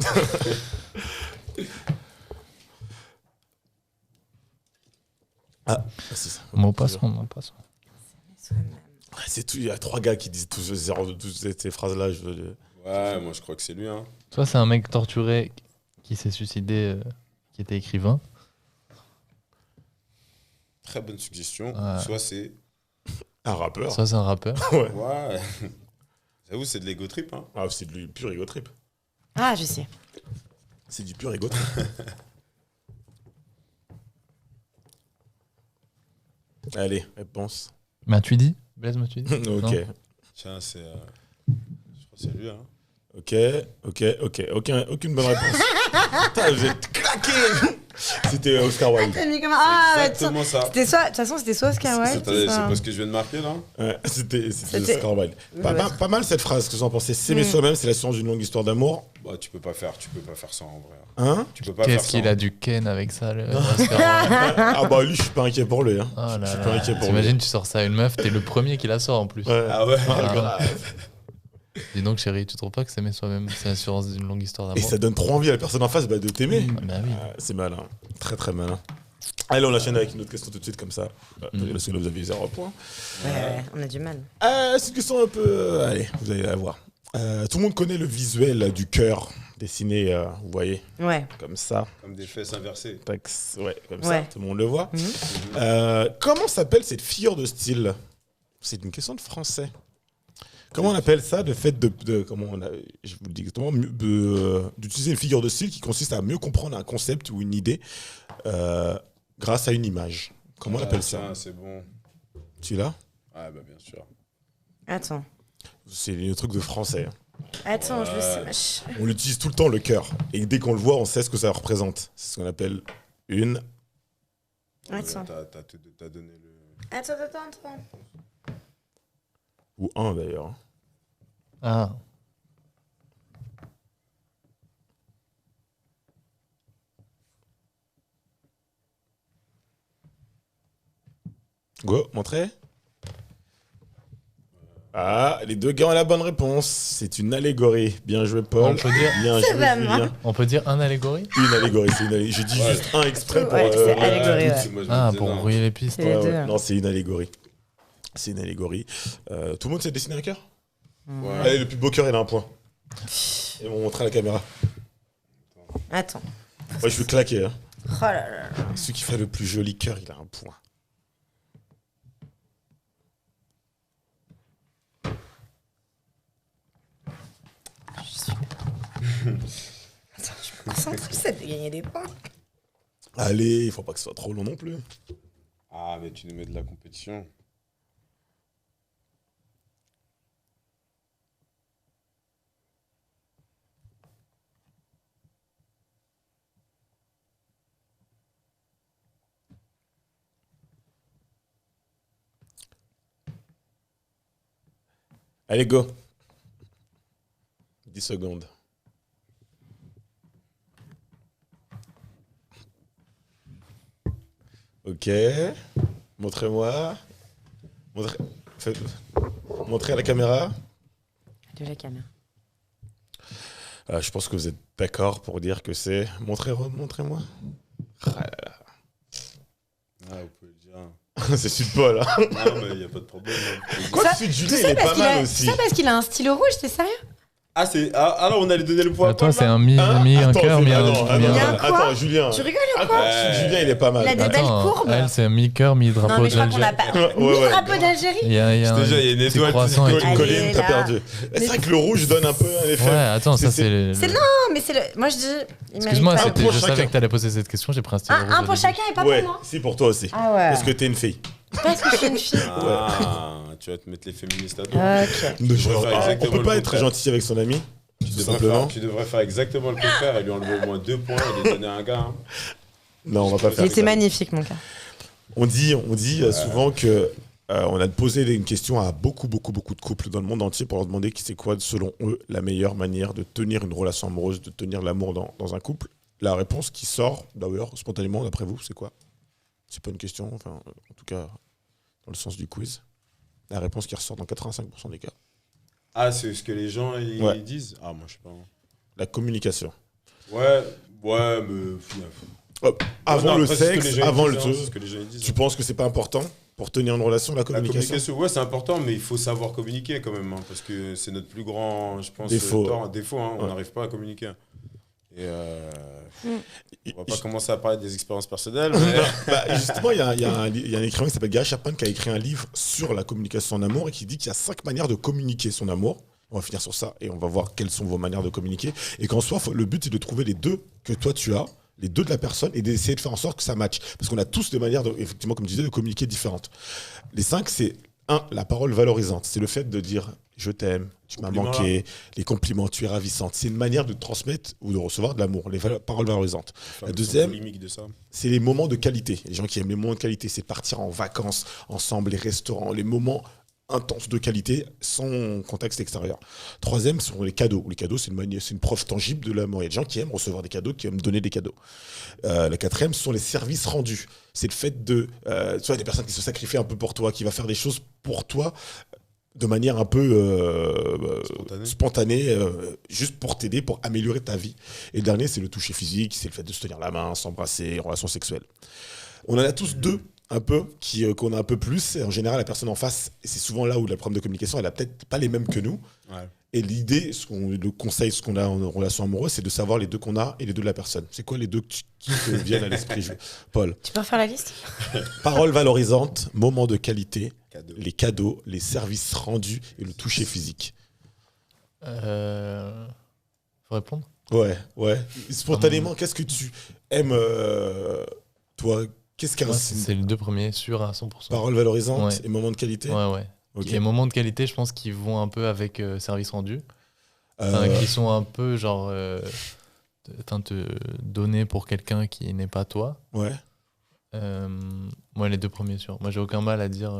Ah, c'est ça.
Mot passant, non, passant.
Ouais, c'est tout. Il y a 3 gars qui disent toutes ces phrases-là.
Ouais, moi je crois que c'est lui, hein.
Soit c'est un mec torturé qui s'est suicidé, qui était écrivain.
Très bonne suggestion.
Ouais.
Soit c'est.
Un rappeur.
Soit c'est un rappeur.
Ouais.
Ouais. J'avoue, c'est de l'ego trip, hein.
Ah, c'est du pur ego trip.
Ah, je sais.
C'est du pur ego trip. Allez, réponse.
Matuidi Blaise Matuidi.
Ok.
Non.
Tiens, c'est. Je crois que c'est lui, hein.
Ok. Aucune bonne réponse. Putain, vous êtes claqués. C'était Oscar Wilde.
T'as mis comme ah, bah,
Exactement ça.
c'était soit, de toute façon, c'était soit Oscar Wilde.
Attendez, c'est
soit-
pas ce que je viens de marquer, là?
Ouais, c'était
C'était-
Oscar Wilde.
Ouais.
Pas mal cette phrase, que vous en pensez. S'aimer soi-même, c'est l'assurance d'une longue histoire d'amour.
Bah, tu peux pas faire ça en vrai.
Hein?
Tu peux pas faire
Qu'est-ce
ça.
qu'il a du ken avec ça, le Oscar Wilde.
Ah bah lui, je suis pas inquiet pour lui. Hein.
Oh là
Je suis
là.
pas inquiet pour
T'imagines, tu sors ça à une meuf, t'es le premier qui la sort en plus.
Ouais.
Ah ouais.
Ah. Dis donc, chérie, tu trouves pas que s'aimer soi-même, c'est l'assurance d'une longue histoire
Et
d'amour?
ça donne trop envie à la personne en face de t'aimer.
Bah oui.
C'est malin. Très très malin. Allez, on enchaîne avec une autre question tout de suite comme ça. Parce que là, vous avez 0 point.
Ouais, on a du mal.
C'est une question un peu... allez, vous allez la voir. Tout le monde connaît le visuel du cœur dessiné, vous voyez,
Ouais.
comme ça.
Comme des fesses inversées.
Tac, ouais, comme ça,
Ouais.
tout le monde le voit.
Mhm.
Comment s'appelle cette figure de style? C'est une question de français. Comment on appelle ça, le fait comment je vous le dis exactement, d'utiliser une figure de style qui consiste à mieux comprendre un concept ou une idée grâce à une image. Comment on appelle ça?
Tiens, c'est bon.
Tu l'as?
Ouais, bah bien sûr.
Attends.
C'est le truc de français.
Attends, je le sais.
On l'utilise tout le temps, le cœur. Et dès qu'on le voit, on sait ce que ça représente. C'est ce qu'on appelle une...
Attends.
T'as donné le...
Attends.
Ou un, d'ailleurs.
Ah,
Go, montrez. Ah, les deux gars ont la bonne réponse. C'est une allégorie. Bien joué, Paul.
On peut dire-
Bien
C'est
joué,
pas
Julien.
mal.
on peut dire un allégorie?
Une allégorie, c'est une allégorie. J'ai dit
Ouais.
juste un extrait pour...
Ouais, c'est allégorie, ouais.
Moi, je me
Ah,
disais,
pour
non.
brouiller les pistes.
C'est les deux.
Non, c'est une allégorie. C'est une allégorie. Tout le monde sait dessiner un cœur?
Ouais.
Allez, le plus beau cœur, il a un point. Et on montre à la caméra.
Attends.
Moi, je vais claquer. Hein.
Oh là là là.
Celui qui fait le plus joli cœur, il a un point.
Attends, je me concentre, j'essaie de gagner des points.
Allez, il faut pas que ce soit trop long non plus.
Ah, mais tu nous mets de la compétition.
Allez, go. 10 secondes. Ok. Montrez-moi. Montrez à la caméra.
De la caméra.
Je pense que vous êtes d'accord pour dire que c'est... Montrez-moi. Ah là là.
Ah, vous pouvez le dire.
C'est Sud-Paul. Hein.
Non, mais il n'y a pas de problème. hein.
Quoi,
Ça-
Sud-Julien, il est pas mal aussi.
C'est ça parce qu'il a un stylo rouge, t'es sérieux?
Ah, alors on allait donner le point à
Toi,
Paul,
c'est
là
un mi,
Hein
mi un
Attends,
cœur,
c'est-
mi un.
non,
mi
Il y a
un-
un quoi
attends, Julien.
Tu rigoles ou
Attends,
quoi?
Sud-Julien, il est pas mal.
Il a des
Attends.
belles
Attends,
courbes.
elle, c'est mi-cœur,
Non,
mi-drapeau
mais je crois qu'on n'a
d'Algérie.
pas.
Ouais, ouais.
Mi-drapeau d'Algérie?
Il y a un
Déjà, il y a une
petit
étoile,
croissant et
c'est
tout.
Allez,
Colline, t'as
là.
perdu. C'est vrai que le rouge donne un peu un effet.
Ouais, attends, ça
C'est-
c'est.
C'est non, mais c'est le. Moi je dis. il
Excuse-moi,
mérite pas.
pour
je savais
chacun.
que t'allais poser cette question, j'ai pris un stylo rouge.
Un
au
pour
début.
chacun et pas
Ouais,
pour moi.
si, pour toi aussi.
Ah ouais.
Parce que t'es une fille.
Parce que je suis une fille.
Ah, tu vas te mettre les féministes à dos.
Ok.
Donc,
devrais faire
on
exactement
peut
le
pas être
contraire.
gentil avec son ami.
Tu
Tout
devrais,
simplement.
faire, tu devrais faire exactement le contraire et lui enlever au moins 2 points et les donner à un gars. hein.
Non, on va pas
Il
faire
était
ça.
magnifique, mon gars.
On dit souvent que on a posé une question à beaucoup de couples dans le monde entier pour leur demander c'est quoi, selon eux, la meilleure manière de tenir une relation amoureuse, de tenir l'amour dans un couple. La réponse qui sort, d'ailleurs, spontanément, d'après vous, c'est quoi? C'est pas une question, enfin, en tout cas, dans le sens du quiz. La réponse qui ressort dans 85% des cas.
Ah, c'est ce que les gens ils
Ouais.
disent. Ah, moi je sais pas.
La communication.
Ouais, mais.
Hop, avant
Non,
le
après, c'est ce que
sexe,
les gens
avant
disent,
le
hein,
truc,
c'est ce que les gens disent.
tu penses que c'est pas important pour tenir une relation, la
La
communication?
communication, ouais, c'est important, mais il faut savoir communiquer quand même, hein, parce que c'est notre plus grand, je pense,
Défaut.
défaut. Hein, on
Ouais.
n'arrive pas à communiquer. Et
Et-
on va pas commencer à parler des expériences personnelles. Mais...
Bah, justement, il y a un écrivain qui s'appelle Gary Chapman qui a écrit un livre sur la communication en amour et qui dit qu'il y a 5 manières de communiquer son amour. On va finir sur ça et on va voir quelles sont vos manières de communiquer. Et qu'en soi, le but, c'est de trouver les deux que toi tu as, les deux de la personne, et d'essayer de faire en sorte que ça matche. Parce qu'on a tous des manières, effectivement, comme tu disais, de communiquer différentes. Les 5, c'est 1, la parole valorisante. C'est le fait de dire je t'aime, tu m'as
Compliment,
manqué, les compliments, tu es ravissante. C'est une manière de transmettre ou de recevoir de l'amour, les paroles valorisantes.
Enfin,
La
ils sont
deuxième,
polémiques de ça.
c'est les moments de qualité. Les gens qui aiment les moments de qualité, c'est partir en vacances ensemble, les restaurants, les moments intenses de qualité sans contexte extérieur. Troisième, ce sont les cadeaux. Les cadeaux, c'est une preuve tangible de l'amour. Il y a des gens qui aiment recevoir des cadeaux, qui aiment donner des cadeaux. La quatrième, ce sont les services rendus. C'est le fait de... tu vois, des personnes qui se sacrifient un peu pour toi, qui va faire des choses pour toi de manière un peu spontanée, juste pour t'aider, pour améliorer ta vie. Et le dernier, c'est le toucher physique, c'est le fait de se tenir la main, s'embrasser, relation sexuelle. On en a tous deux, un peu, qu'on a un peu plus. Et en général, la personne en face, et c'est souvent là où le problème de communication, elle a peut-être pas les mêmes que nous.
Ouais.
Et l'idée, le conseil, ce qu'on a en relation amoureuse, c'est de savoir les deux qu'on a et les deux de la personne. C'est quoi les deux qui te viennent à l'esprit, Paul?
Tu peux refaire la liste?
Paroles valorisantes, moments de qualité,
Cadeau.
les cadeaux, les services rendus et le toucher physique.
Faut répondre?
Ouais. Spontanément, qu'est-ce que tu aimes, toi? Qu'est-ce qu'un
Ouais, c'est les deux premiers, sûr à 100%.
paroles valorisantes
Ouais.
et moments de qualité?
Ouais.
Ok.
Et moments de qualité, je pense qu'ils vont un peu avec service rendu. Enfin, qui sont un peu genre te donner pour quelqu'un qui n'est pas toi.
Ouais.
Moi, les deux premiers sûrs. Moi, j'ai aucun mal à dire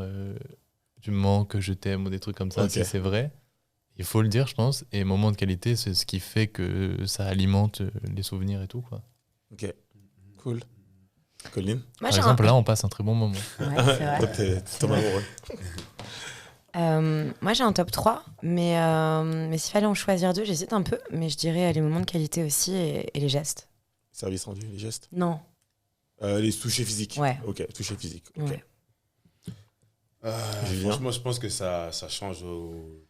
tu me manques, je t'aime ou des trucs comme ça,
Ok.
si c'est vrai. Il faut le dire, je pense. Et moment de qualité, c'est ce qui fait que ça alimente les souvenirs et tout, quoi.
Ok. Cool. Colline.
Moi,
Par
j'ai
exemple, là, on passe un très bon moment.
Ouais, c'est vrai.
Toi, t'es tombé amoureux.
Moi, j'ai un top 3, mais s'il fallait en choisir deux, j'hésite un peu, mais je dirais les moments de qualité aussi et les gestes.
Service rendu, les gestes.
Non.
Les touchés physiques.
Ouais.
Ok, touchés physiques. Ok.
Ouais.
Julien.
Franchement, je pense que ça change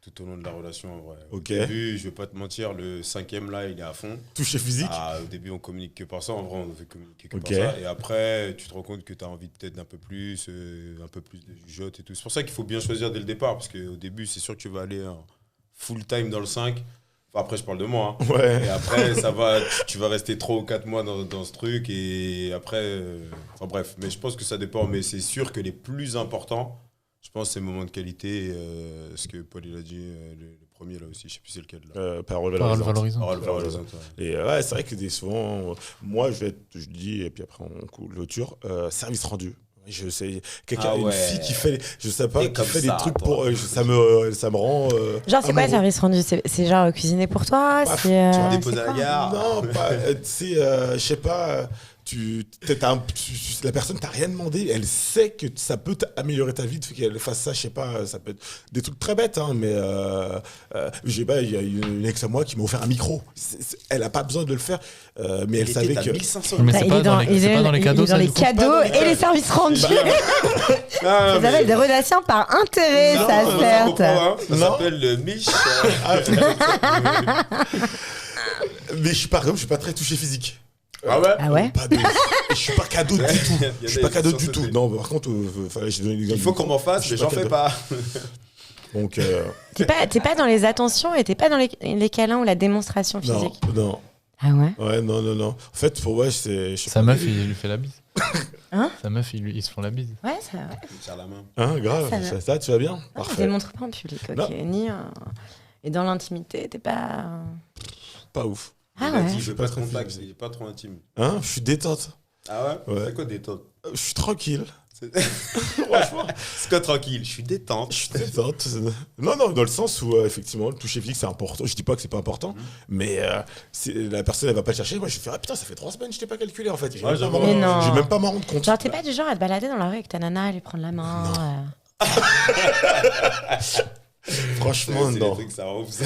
tout au long de la relation. En vrai.
Ok.
Au début, je vais pas te mentir, le 5e là, il est à fond.
Touché physique.
Au début, on communique que par ça. En vrai, on veut communiquer que
Ok.
par ça. Et après, tu te rends compte que tu as envie peut-être d'un peu plus de jugeote et tout. C'est pour ça qu'il faut bien choisir dès le départ. Parce qu'au début, c'est sûr que tu vas aller full time dans le 5. Enfin, après, je parle de moi. Hein.
Ouais.
Et après, tu vas rester 3 ou 4 mois dans ce truc. Et après, enfin bref. Mais je pense que ça dépend. Mais c'est sûr que les plus importants, je pense, c'est le moment de qualité. Ce que Paul il a dit, le premier là aussi, je sais plus c'est lequel. Là.
Parole
Parole
valorisante.
valorisante.
Parole valorisante, ouais.
Et ouais, c'est vrai que souvent, moi, je dis, et puis après, on clôture, service rendu. Je sais,
Ah
une
ouais.
fille qui fait, je sais pas,
T'es
qui
comme
fait
ça,
des trucs
toi.
pour, ça me rend.
Genre, c'est quoi le
amoureux.
service rendu? C'est genre cuisiner pour toi?
Bah,
C'est,
Tu vas
c'est
déposer à la
quoi
gare.
Non, pas, tu sais, je sais pas, la personne t'a rien demandé, elle sait que ça peut améliorer ta vie, de fait qu'elle fasse ça, je sais pas, ça peut être des trucs très bêtes, hein, mais je sais pas, il y a une ex à moi qui m'a offert un micro. Elle a pas besoin de le faire, mais elle savait que.
1500.
Mais
Bah,
c'est
il
pas
est
dans les- c'est pas dans les cadeaux,
il est dans
ça,
les
du coup.
cadeaux
Pas dans les
et les services rendus.
Ah,
Ça s'appelle des relations par intérêt,
Non,
ça,
je
certes.
comprends, hein. Ça
Non.
s'appelle le Mich.
Mais par exemple, je suis pas très touché physique.
Ah ouais.
Ah ouais?
Pas de. Je suis pas cadeau du tout.
Il y a
Je suis pas
des
cadeau
gens
du tout.
sautés.
Non, par contre, j'ai donné l'exemple.
Il faut qu'on m'en fasse,
Je
mais
suis
j'en
pas
fais
cadeau.
pas.
Donc,
T'es pas dans les attentions et t'es pas dans les câlins ou la démonstration
non,
physique.
non.
Ah ouais?
Ouais, non, non, non. En fait, pour moi, c'est. je sais
Sa
pas.
meuf, il lui fait la bise.
Hein?
Sa meuf, ils se font la bise.
Ouais, ça va.
Il me serre la main.
Hein, grave.
Ça va.
Ça, tu vas bien?
Non, on
Parfait.
démontre pas en public, ok.
Non.
Ni, et dans l'intimité, t'es pas.
Pas ouf.
Ah
Il a
ouais.
dit,
Je
je
suis
veux
pas
pas de
très
contact,
physique.
il est pas trop intime.
Hein, je suis détente.
Ah ouais?
Ouais.
C'est quoi détente?
Je suis tranquille.
Franchement. C'est quoi tranquille? Je suis détente.
Je suis détente. Non, non, dans le sens où, effectivement, le toucher physique, c'est important. Je dis pas que c'est pas important, mais la personne, elle va pas le chercher. Moi, je vais faire, ah putain, ça fait 3 semaines, je t'ai pas calculé, en fait. Je vais
Ouais,
même, pas
j'avoue.
m'en-
Mais non.
je vais même pas m'en rendre compte.
Genre, t'es pas du genre à te balader dans la rue avec ta nana, lui prendre la main.
Franchement,
C'est
non.
des trucs, ça rend ouf, ça.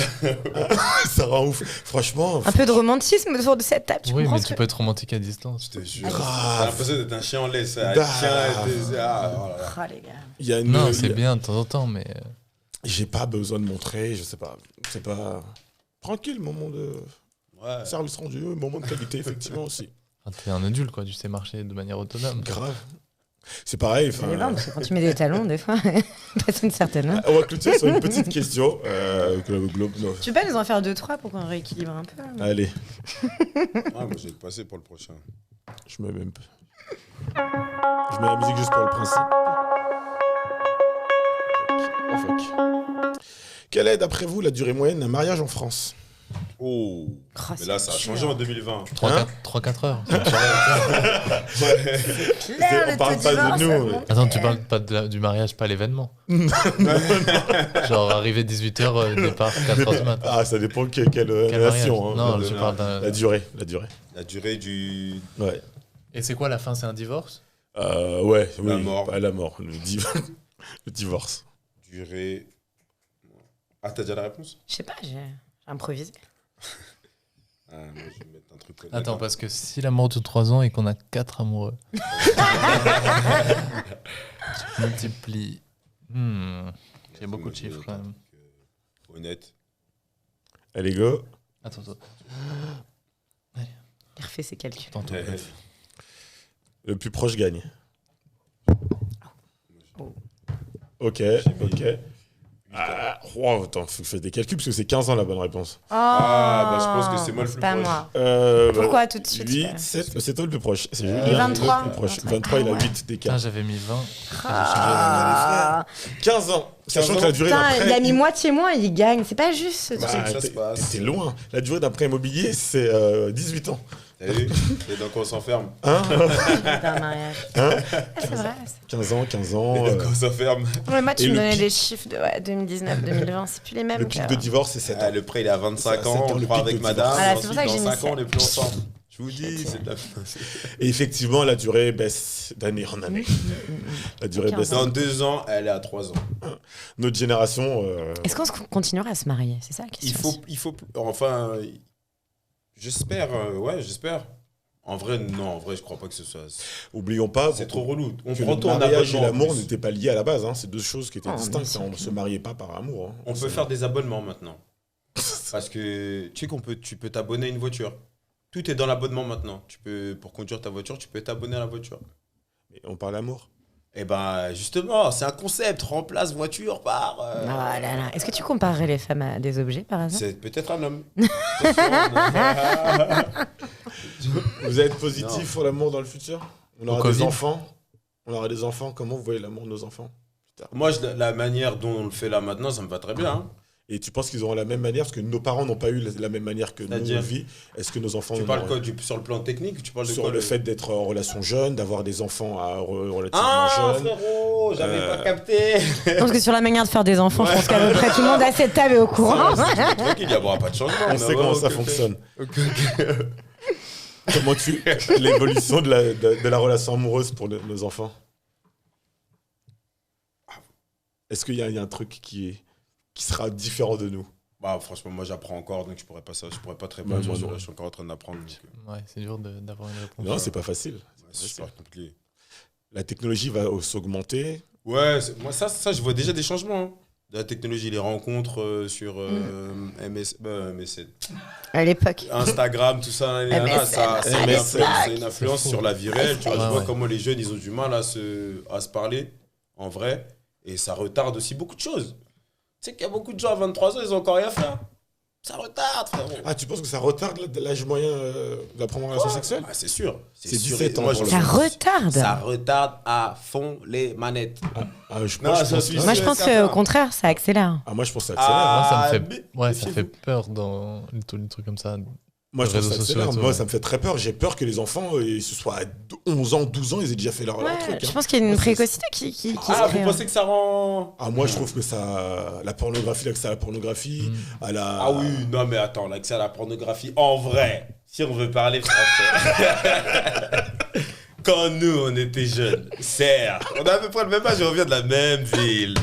Ça rend ouf. Franchement,
Un peu de romantisme autour de cette table, tu
Oui,
comprends
mais
ce
tu
que-
peux être romantique à distance.
Je te jure.
Grave.
T'as l'impression d'être un chien en laisse. Un
Grave.
chien, oh là là.
Oh, les gars.
il y a une.
Non,
il
c'est
y a-
bien de temps en temps, mais
J'ai pas besoin de montrer, je sais pas. C'est pas. Tranquille, moment de
Ouais.
service rendu, moment de qualité, effectivement aussi.
enfin, t'es un adulte, quoi. Tu sais marcher de manière autonome.
Grave. C'est pareil.
Ça dépend, parce que quand tu mets des talons, des fois, passe une certaine main.
On va clôturer sur une petite question. Que le globe. Non.
Tu peux nous en faire 2-3 pour qu'on rééquilibre un peu?
Allez,
Ah, moi, je vais le passer pour le prochain.
je mets même. Je mets la musique juste pour le principe. Oh, fuck. Quelle est, d'après vous, la durée moyenne d'un mariage en France?
Oh.
Oh,
Mais là, ça a changé en 2020.
3-4 heures.
Claire,
On
le
parle
taux
pas de
divorce,
nous,
bon.
Attends, tu parles pas du mariage, pas l'événement. Genre, arrivé 18h, départ 4h du matin.
Ah, ça dépend quelle
Quel
relation.
mariage Non,
hein.
je parle d'un.
La durée, la durée.
La durée du.
Ouais.
Et c'est quoi la fin? C'est un divorce?
Ouais,
La
oui,
mort.
pas la mort, le divorce.
Durée. Ah, t'as déjà la réponse?
Je sais pas, j'ai improvisé.
Ah, moi, je vais mettre un truc.
Attends,
D'accord.
parce que si l'amour dure 3 ans et qu'on a 4 amoureux, tu multiplies. J'ai beaucoup de chiffres quand même.
Honnête.
Allez, go.
Attends, attends.
Il refait ses calculs.
Attends, attends.
Ouais.
Le plus proche gagne.
Oh.
Ok,
J'ai mis
ok.
8 ans.
Ah, Oh, attends, faut que je fasse des calculs parce que c'est 15 ans la bonne réponse.
Ah, bah, je pense que c'est moi le plus
pas
proche.
moi.
Bah,
Pourquoi tout de suite
8, 7, c'est toi le plus proche. C'est
Et
Julien
23.
le plus proche.
23,
23, il a
ah ouais.
8 d'écart.
Putain, j'avais mis 20.
Ah.
15 ans. Sachant
15
que la
ans.
durée
Putain,
d'après.
il a mis moitié moins, il gagne. C'est pas juste ce
Bah,
truc.
que ça se passe.
t'es loin. La durée d'après immobilier, c'est 18 ans.
T'as vu Et donc on s'enferme.
Hein
D'un mariage.
Hein
Ah, c'est vrai.
15 ans, 15 ans.
Et donc on s'enferme.
Ouais, moi,
Et
tu me
le
donnais
pic-
des chiffres de 2019, 2020, c'est plus les mêmes.
Le pic
que-
de divorce, c'est 7 ans.
Le prêt il est à 25
Ça,
ans,
c'est
on
le
le prend
pic
avec
de
madame.
divorce.
Voilà,
et
c'est pour
ensuite,
ça que
dans
j'ai mis
5 ans, on
sept.
est plus ensemble. Je vous dis, c'est de la.
Et effectivement, la durée baisse d'année en année. La durée
15
baisse.
Dans 2 ans, elle est à 3 ans.
Notre génération.
Est-ce qu'on continuera à se marier? C'est ça la question.
Il faut, enfin, j'espère, ouais, j'espère. En vrai, non, en vrai, je crois pas que ce soit.
Oublions pas
C'est trop relou. On
que
prend
le
ton
mariage et
abonnement. en
l'amour
plus.
n'étaient pas liés à la base. Hein. C'est deux choses qui étaient
Oh,
distinctes.
bien sûr.
On ne se mariait pas par amour. Hein.
On peut faire des abonnements maintenant. Parce que tu sais tu peux t'abonner à une voiture. Tout est dans l'abonnement maintenant. Pour conduire ta voiture, tu peux t'abonner à la voiture.
Mais on parle amour.
Et ben justement, c'est un concept. Remplace voiture par.
Ah là là. Est-ce que tu comparerais les femmes à des objets par hasard?
C'est peut-être un homme.
Vous êtes positif pour l'amour dans le futur? On aura des
Covid.
enfants. On aura des enfants. Comment vous voyez l'amour de nos enfants?
Moi, la manière dont on le fait là maintenant, ça me va très bien. Hein.
Et tu penses qu'ils auront la même manière? Parce que nos parents n'ont pas eu la même manière que nous
C'est-à-dire
on vit. Est-ce que nos enfants
Tu
en
parles
auront-
quoi sur le plan technique ou tu parles de
sur
quoi
le fait d'être en relation jeune, d'avoir des enfants relativement
Ah,
jeunes?
frérot, j'avais
Euh,
pas capté.
Je pense que sur la manière de faire des enfants, je pense qu'à peu près tout le monde à cette table est au courant.
Tranquille, il n'y aura pas de changement.
On sait comment ça fonctionne. Comment tu l'évolution de la relation amoureuse pour nos enfants? Est-ce qu'il y a un truc qui sera différent de nous?
Bah, franchement, moi j'apprends encore, donc je pourrais pas te répondre
Ouais,
sur
moi
ça.
non.
Je suis encore en train d'apprendre. Donc,
Ouais, c'est dur d'avoir une réponse.
Non, c'est pas facile.
c'est super compliqué.
La technologie va s'augmenter.
Ouais, moi ça, je vois déjà des changements. Hein. De la technologie, les rencontres sur MSN,
À l'époque.
Instagram, tout ça,
MSN,
ça a une influence
C'est fou.
sur la vie réelle. Tu vois,
Ouais,
je vois
ouais.
comment les jeunes, ils ont du mal à se parler en vrai. Et ça retarde aussi beaucoup de choses. Tu sais qu'il y a beaucoup de gens à 23 ans, ils ont encore rien fait. Ça retarde, frérot.
Ah, tu penses que ça retarde l'âge moyen de la première relation sexuelle?
Ah, c'est sûr.
C'est
sûr.
17 ans
Moi,
pour
je-
le
Ça retarde.
Ça retarde à fond les manettes.
Ah, je
Non,
pense,
ça suffit.
Moi, je
c'est
pense
certain.
qu'au contraire, ça accélère.
moi, je pense que ça accélère.
Moi, ça me
Ah,
fait,
mais-
ouais, ça
méfiez-vous.
fait peur dans les trucs comme ça.
Moi, je
Les
pense que ça
réseaux sociaux
accélère.
et tout,
Moi,
ouais.
ça me fait très peur. J'ai peur que les enfants, ce soit à 11 ans, 12 ans, ils aient déjà fait leur
Ouais,
truc.
je
Hein.
pense qu'il y a une
Moi, c'est-
précocité qui se
Ah,
crée.
vous pensez que ça rend.
Ah, moi, je trouve que ça. La pornographie, l'accès à la pornographie, à la.
Ah oui, non mais attends, l'accès à la pornographie, en vrai, si on veut parler français. Quand nous, on était jeunes, certes, on a à peu près le même âge et on vient de la même ville.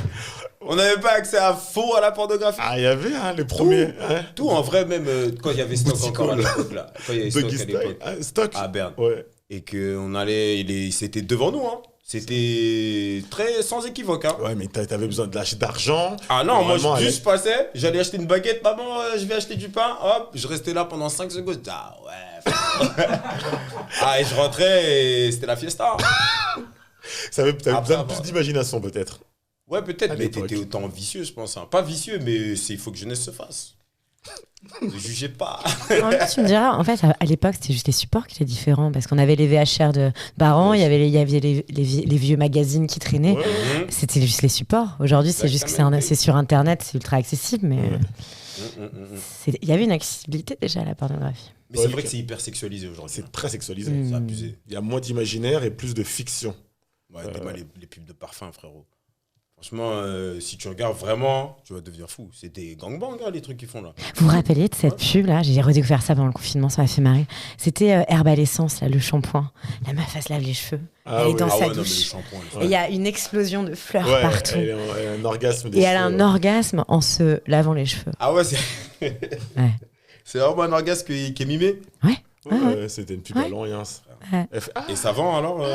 On n'avait pas accès à fond à la pornographie.
Ah, il y avait hein, les premiers. Hein.
Tout en vrai, même quand il y avait Stock
Boutico,
encore à
là.
l'époque, là. Quand il y avait Stock
Doggy
à
Style.
l'époque,
Ah, Stock.
à Berne.
Ouais.
Et qu'on allait, c'était devant nous, hein. C'était très sans équivoque, hein.
Ouais, mais t'avais besoin d'argent.
Ah non, moi
Normalement,
je passais, j'allais acheter une baguette, maman, je vais acheter du pain, hop, je restais là pendant 5 secondes. Ah ouais. Ah, et je rentrais et c'était la fiesta.
T'avais
Après,
besoin de
bah.
plus d'imagination, peut-être.
Ouais, peut-être,
À
mais
l'époque.
t'étais autant vicieux, je pense. Hein. Pas vicieux, mais il faut que jeunesse se fasse. Ne jugez pas.
En même temps, tu me diras, en fait, à l'époque, c'était juste les supports qui étaient différents parce qu'on avait les VHR de parents, il y avait les vieux magazines qui traînaient.
Ouais.
C'était juste les supports. Aujourd'hui, c'est juste que c'est sur Internet, c'est ultra accessible, mais il y avait une accessibilité déjà à la pornographie.
Mais c'est vrai que c'est hyper sexualisé aujourd'hui.
C'est très sexualisé.
Mm.
C'est abusé.
Il y a moins d'imaginaire et plus de fiction.
Ouais, les pubs de parfum, frérot. Franchement, si tu regardes vraiment, tu vas devenir fou. C'est des gangbangs, hein, les trucs qu'ils font là.
Vous vous rappelez de cette pub là? J'ai redécouvert ça pendant le confinement, ça m'a fait marrer. C'était Herbal Essence, là, le shampoing. La meuf, elle se lave les cheveux. Elle est dans sa
non, mais le
douche.
shampoing.
Et il y a une explosion de fleurs
Ouais,
partout.
elle a un orgasme des
Et elle a
cheveux,
un orgasme en se lavant les cheveux.
Ah ouais, c'est.
Ouais.
C'est vraiment un orgasme qui est mimé.
Ouais, c'était une pub à
Ouais.
Lorient.
Ouais.
Et ça vend alors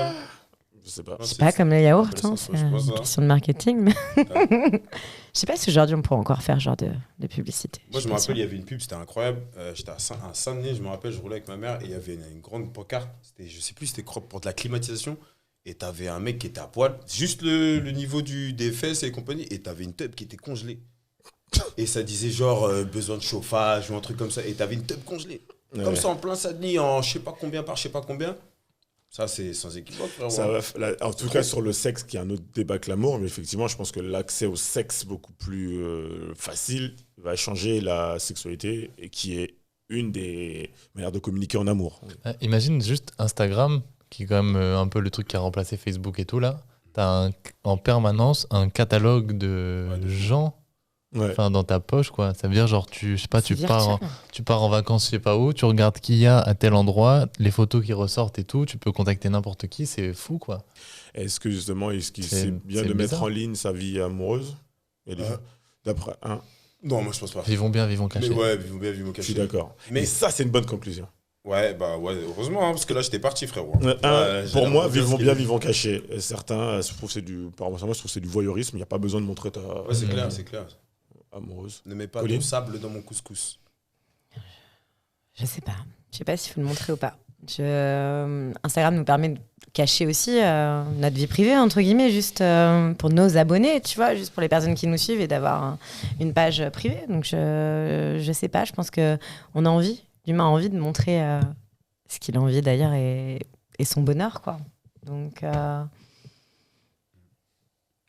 Je sais pas.
Je sais pas, comme le yaourt,
ça,
hein,
je
c'est
pense,
une
hein.
question de marketing. Mais je sais pas si aujourd'hui on pourrait encore faire ce genre de publicité.
Moi, je
suis
me
pas
rappelle, il y
sûre.
avait une pub, c'était incroyable. J'étais à Saint-Denis, je me rappelle, je roulais avec ma mère et il y avait une grande pancarte. Je sais plus, c'était pour de la climatisation. Et t'avais un mec qui était à poil, juste le niveau des fesses et compagnie. Et t'avais une teub qui était congelée. Et ça disait genre besoin de chauffage ou un truc comme ça. Et t'avais une tub congelée. Comme ça en plein Saint-Denis, en je sais pas combien par je sais pas combien. Ça, c'est sans équivoque, frérot.
En tout cas, sur le sexe, qui est un autre débat que l'amour, mais effectivement, je pense que l'accès au sexe beaucoup plus facile va changer la sexualité et qui est une des manières de communiquer en amour.
Imagine juste Instagram, qui est quand même un peu le truc qui a remplacé Facebook et tout là. T'as en permanence un catalogue de gens
Ouais.
dans ta poche, quoi. Ça veut dire, genre, je sais pas,
C'est
tu pars
virtuel.
en vacances, je sais pas où, tu regardes qui y a à tel endroit, les photos qui ressortent et tout, tu peux contacter n'importe qui, c'est fou, quoi.
Est-ce que justement, est-ce qu'il
C'est-
c'est bien
c'est
de mettre
bizarre.
en ligne sa vie amoureuse? Il y a des gens- D'après un,
Non, moi je pense pas.
Vivons bien, vivons
Mais
cachés.
ouais, vivons bien, vivons
je
cachés.
suis d'accord.
Mais-
Mais ça, c'est une bonne conclusion.
Ouais, bah ouais, heureusement, hein, parce que là j'étais parti, frérot.
Un,
Ouais,
pour
j'ai
moi,
l'impression
vivons
qu'il-
bien, vivons cachés. Et certains, je trouve que c'est du, par moi, je trouve que c'est du voyeurisme. Il n'y a pas besoin de montrer ta
Ouais, c'est clair, c'est clair.
amoureuse.
Ne mets pas
Colline
de sable dans mon couscous.
Je sais pas. Je sais pas s'il faut le montrer ou pas. Instagram nous permet de cacher aussi notre vie privée, entre guillemets, juste pour nos abonnés, tu vois, juste pour les personnes qui nous suivent et d'avoir une page privée. Donc je sais pas, je pense que on a envie, l'humain a envie de montrer ce qu'il a envie d'ailleurs et son bonheur, quoi. Donc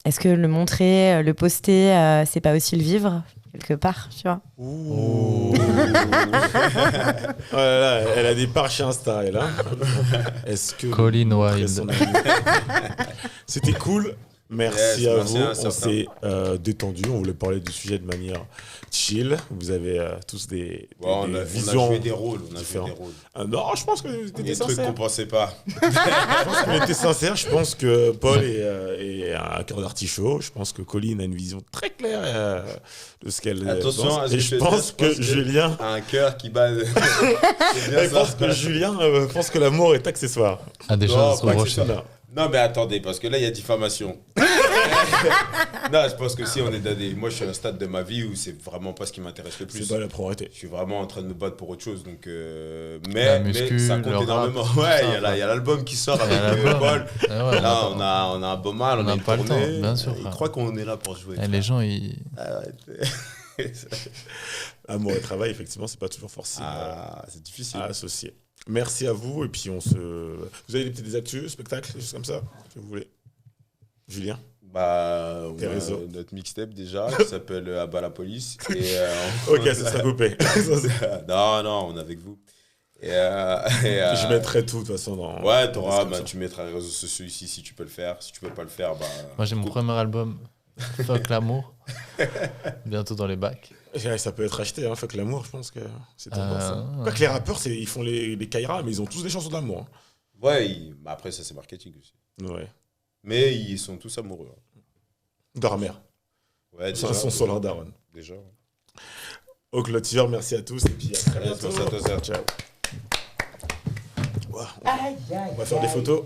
est-ce que le montrer, le poster, c'est pas aussi le vivre quelque part, tu vois?
Ouh. Oh là là, elle a des parts chez Insta, elle. Hein. Est-ce que
Colin
montrer
Wilde.
son ami- C'était cool. Merci
Yes,
à
merci
vous.
à
On
certains.
s'est détendu. On voulait parler du sujet de manière chill. Vous avez tous des
Ouais, on a
visions.
joué des rôles. On a joué
différents.
des rôles.
Non, je pense que
Il y
t'étais
a des trucs
sincère.
qu'on pensait pas.
Je pense qu'on était sincère. Je pense que Paul est un cœur d'artichaut. Je pense que Colline a une vision très claire de ce qu'elle
Attention
pense.
à ce
Et
que
je
tu veux
pense
dire,
que Julien.
Un cœur qui bat. C'est bien
Je
ça.
pense que Julien pense que l'amour est accessoire.
Ah, des
Non,
choses
pas
sont
que c'est
brochées.
ça. Non, mais attendez, parce que là, il y a diffamation. Non, je pense que si on est dans des. Moi, je suis à un stade de ma vie où c'est vraiment pas ce qui m'intéresse le plus.
C'est pas la priorité.
Je suis vraiment en train de me battre pour autre chose. Donc,
La
mais
muscu,
ça
le
compte
rap,
énormément.
tout
Ouais,
ça,
il y a
quoi.
l'album qui sort
Il y a
avec
l'album.
Paul.
Ah ouais,
Là, on a un beau mal,
on
on
n'a
a une
pas le
tournée.
temps, bien sûr,
Ils
frère.
croient qu'on est là pour jouer.
les gens, ils.
Ah ouais.
Amour et travail, effectivement, c'est pas toujours forcément
Ah, c'est difficile.
à associer. Merci à vous. Et puis, Vous avez des petites actus, spectacles, des choses comme ça que vous voulez Julien
Bah, on
Tes
a
réseaux.
notre mixtape déjà qui s'appelle Abat la police. Et,
Ok, ça sera coupé.
non, on est avec vous.
Je mettrai tout, de toute façon, dans.
Ouais,
dans
t'auras,
la
bah,
description.
tu mettras les réseaux sociaux ici si tu peux le faire. Si tu peux pas le faire, bah.
Moi, j'ai mon
coupe.
premier album, Fuck l'amour. Bientôt dans les bacs.
Ouais, ça peut être acheté, hein, fuck l'amour, je pense que c'est tendance. Hein.
ouais.
Quoi que les rappeurs, ils font les Kaira, mais ils ont tous des chansons d'amour. Hein.
Ouais, bah, après, ça c'est marketing aussi.
Ouais.
Mais ils sont tous amoureux. Hein.
Dormer.
Ouais,
C'est un son sur leur daronne.
Déjà.
Au clôture, merci à tous et puis à très
Allez,
bientôt.
merci à toi, Serge.
Ciao. Ouah, on va faire des photos.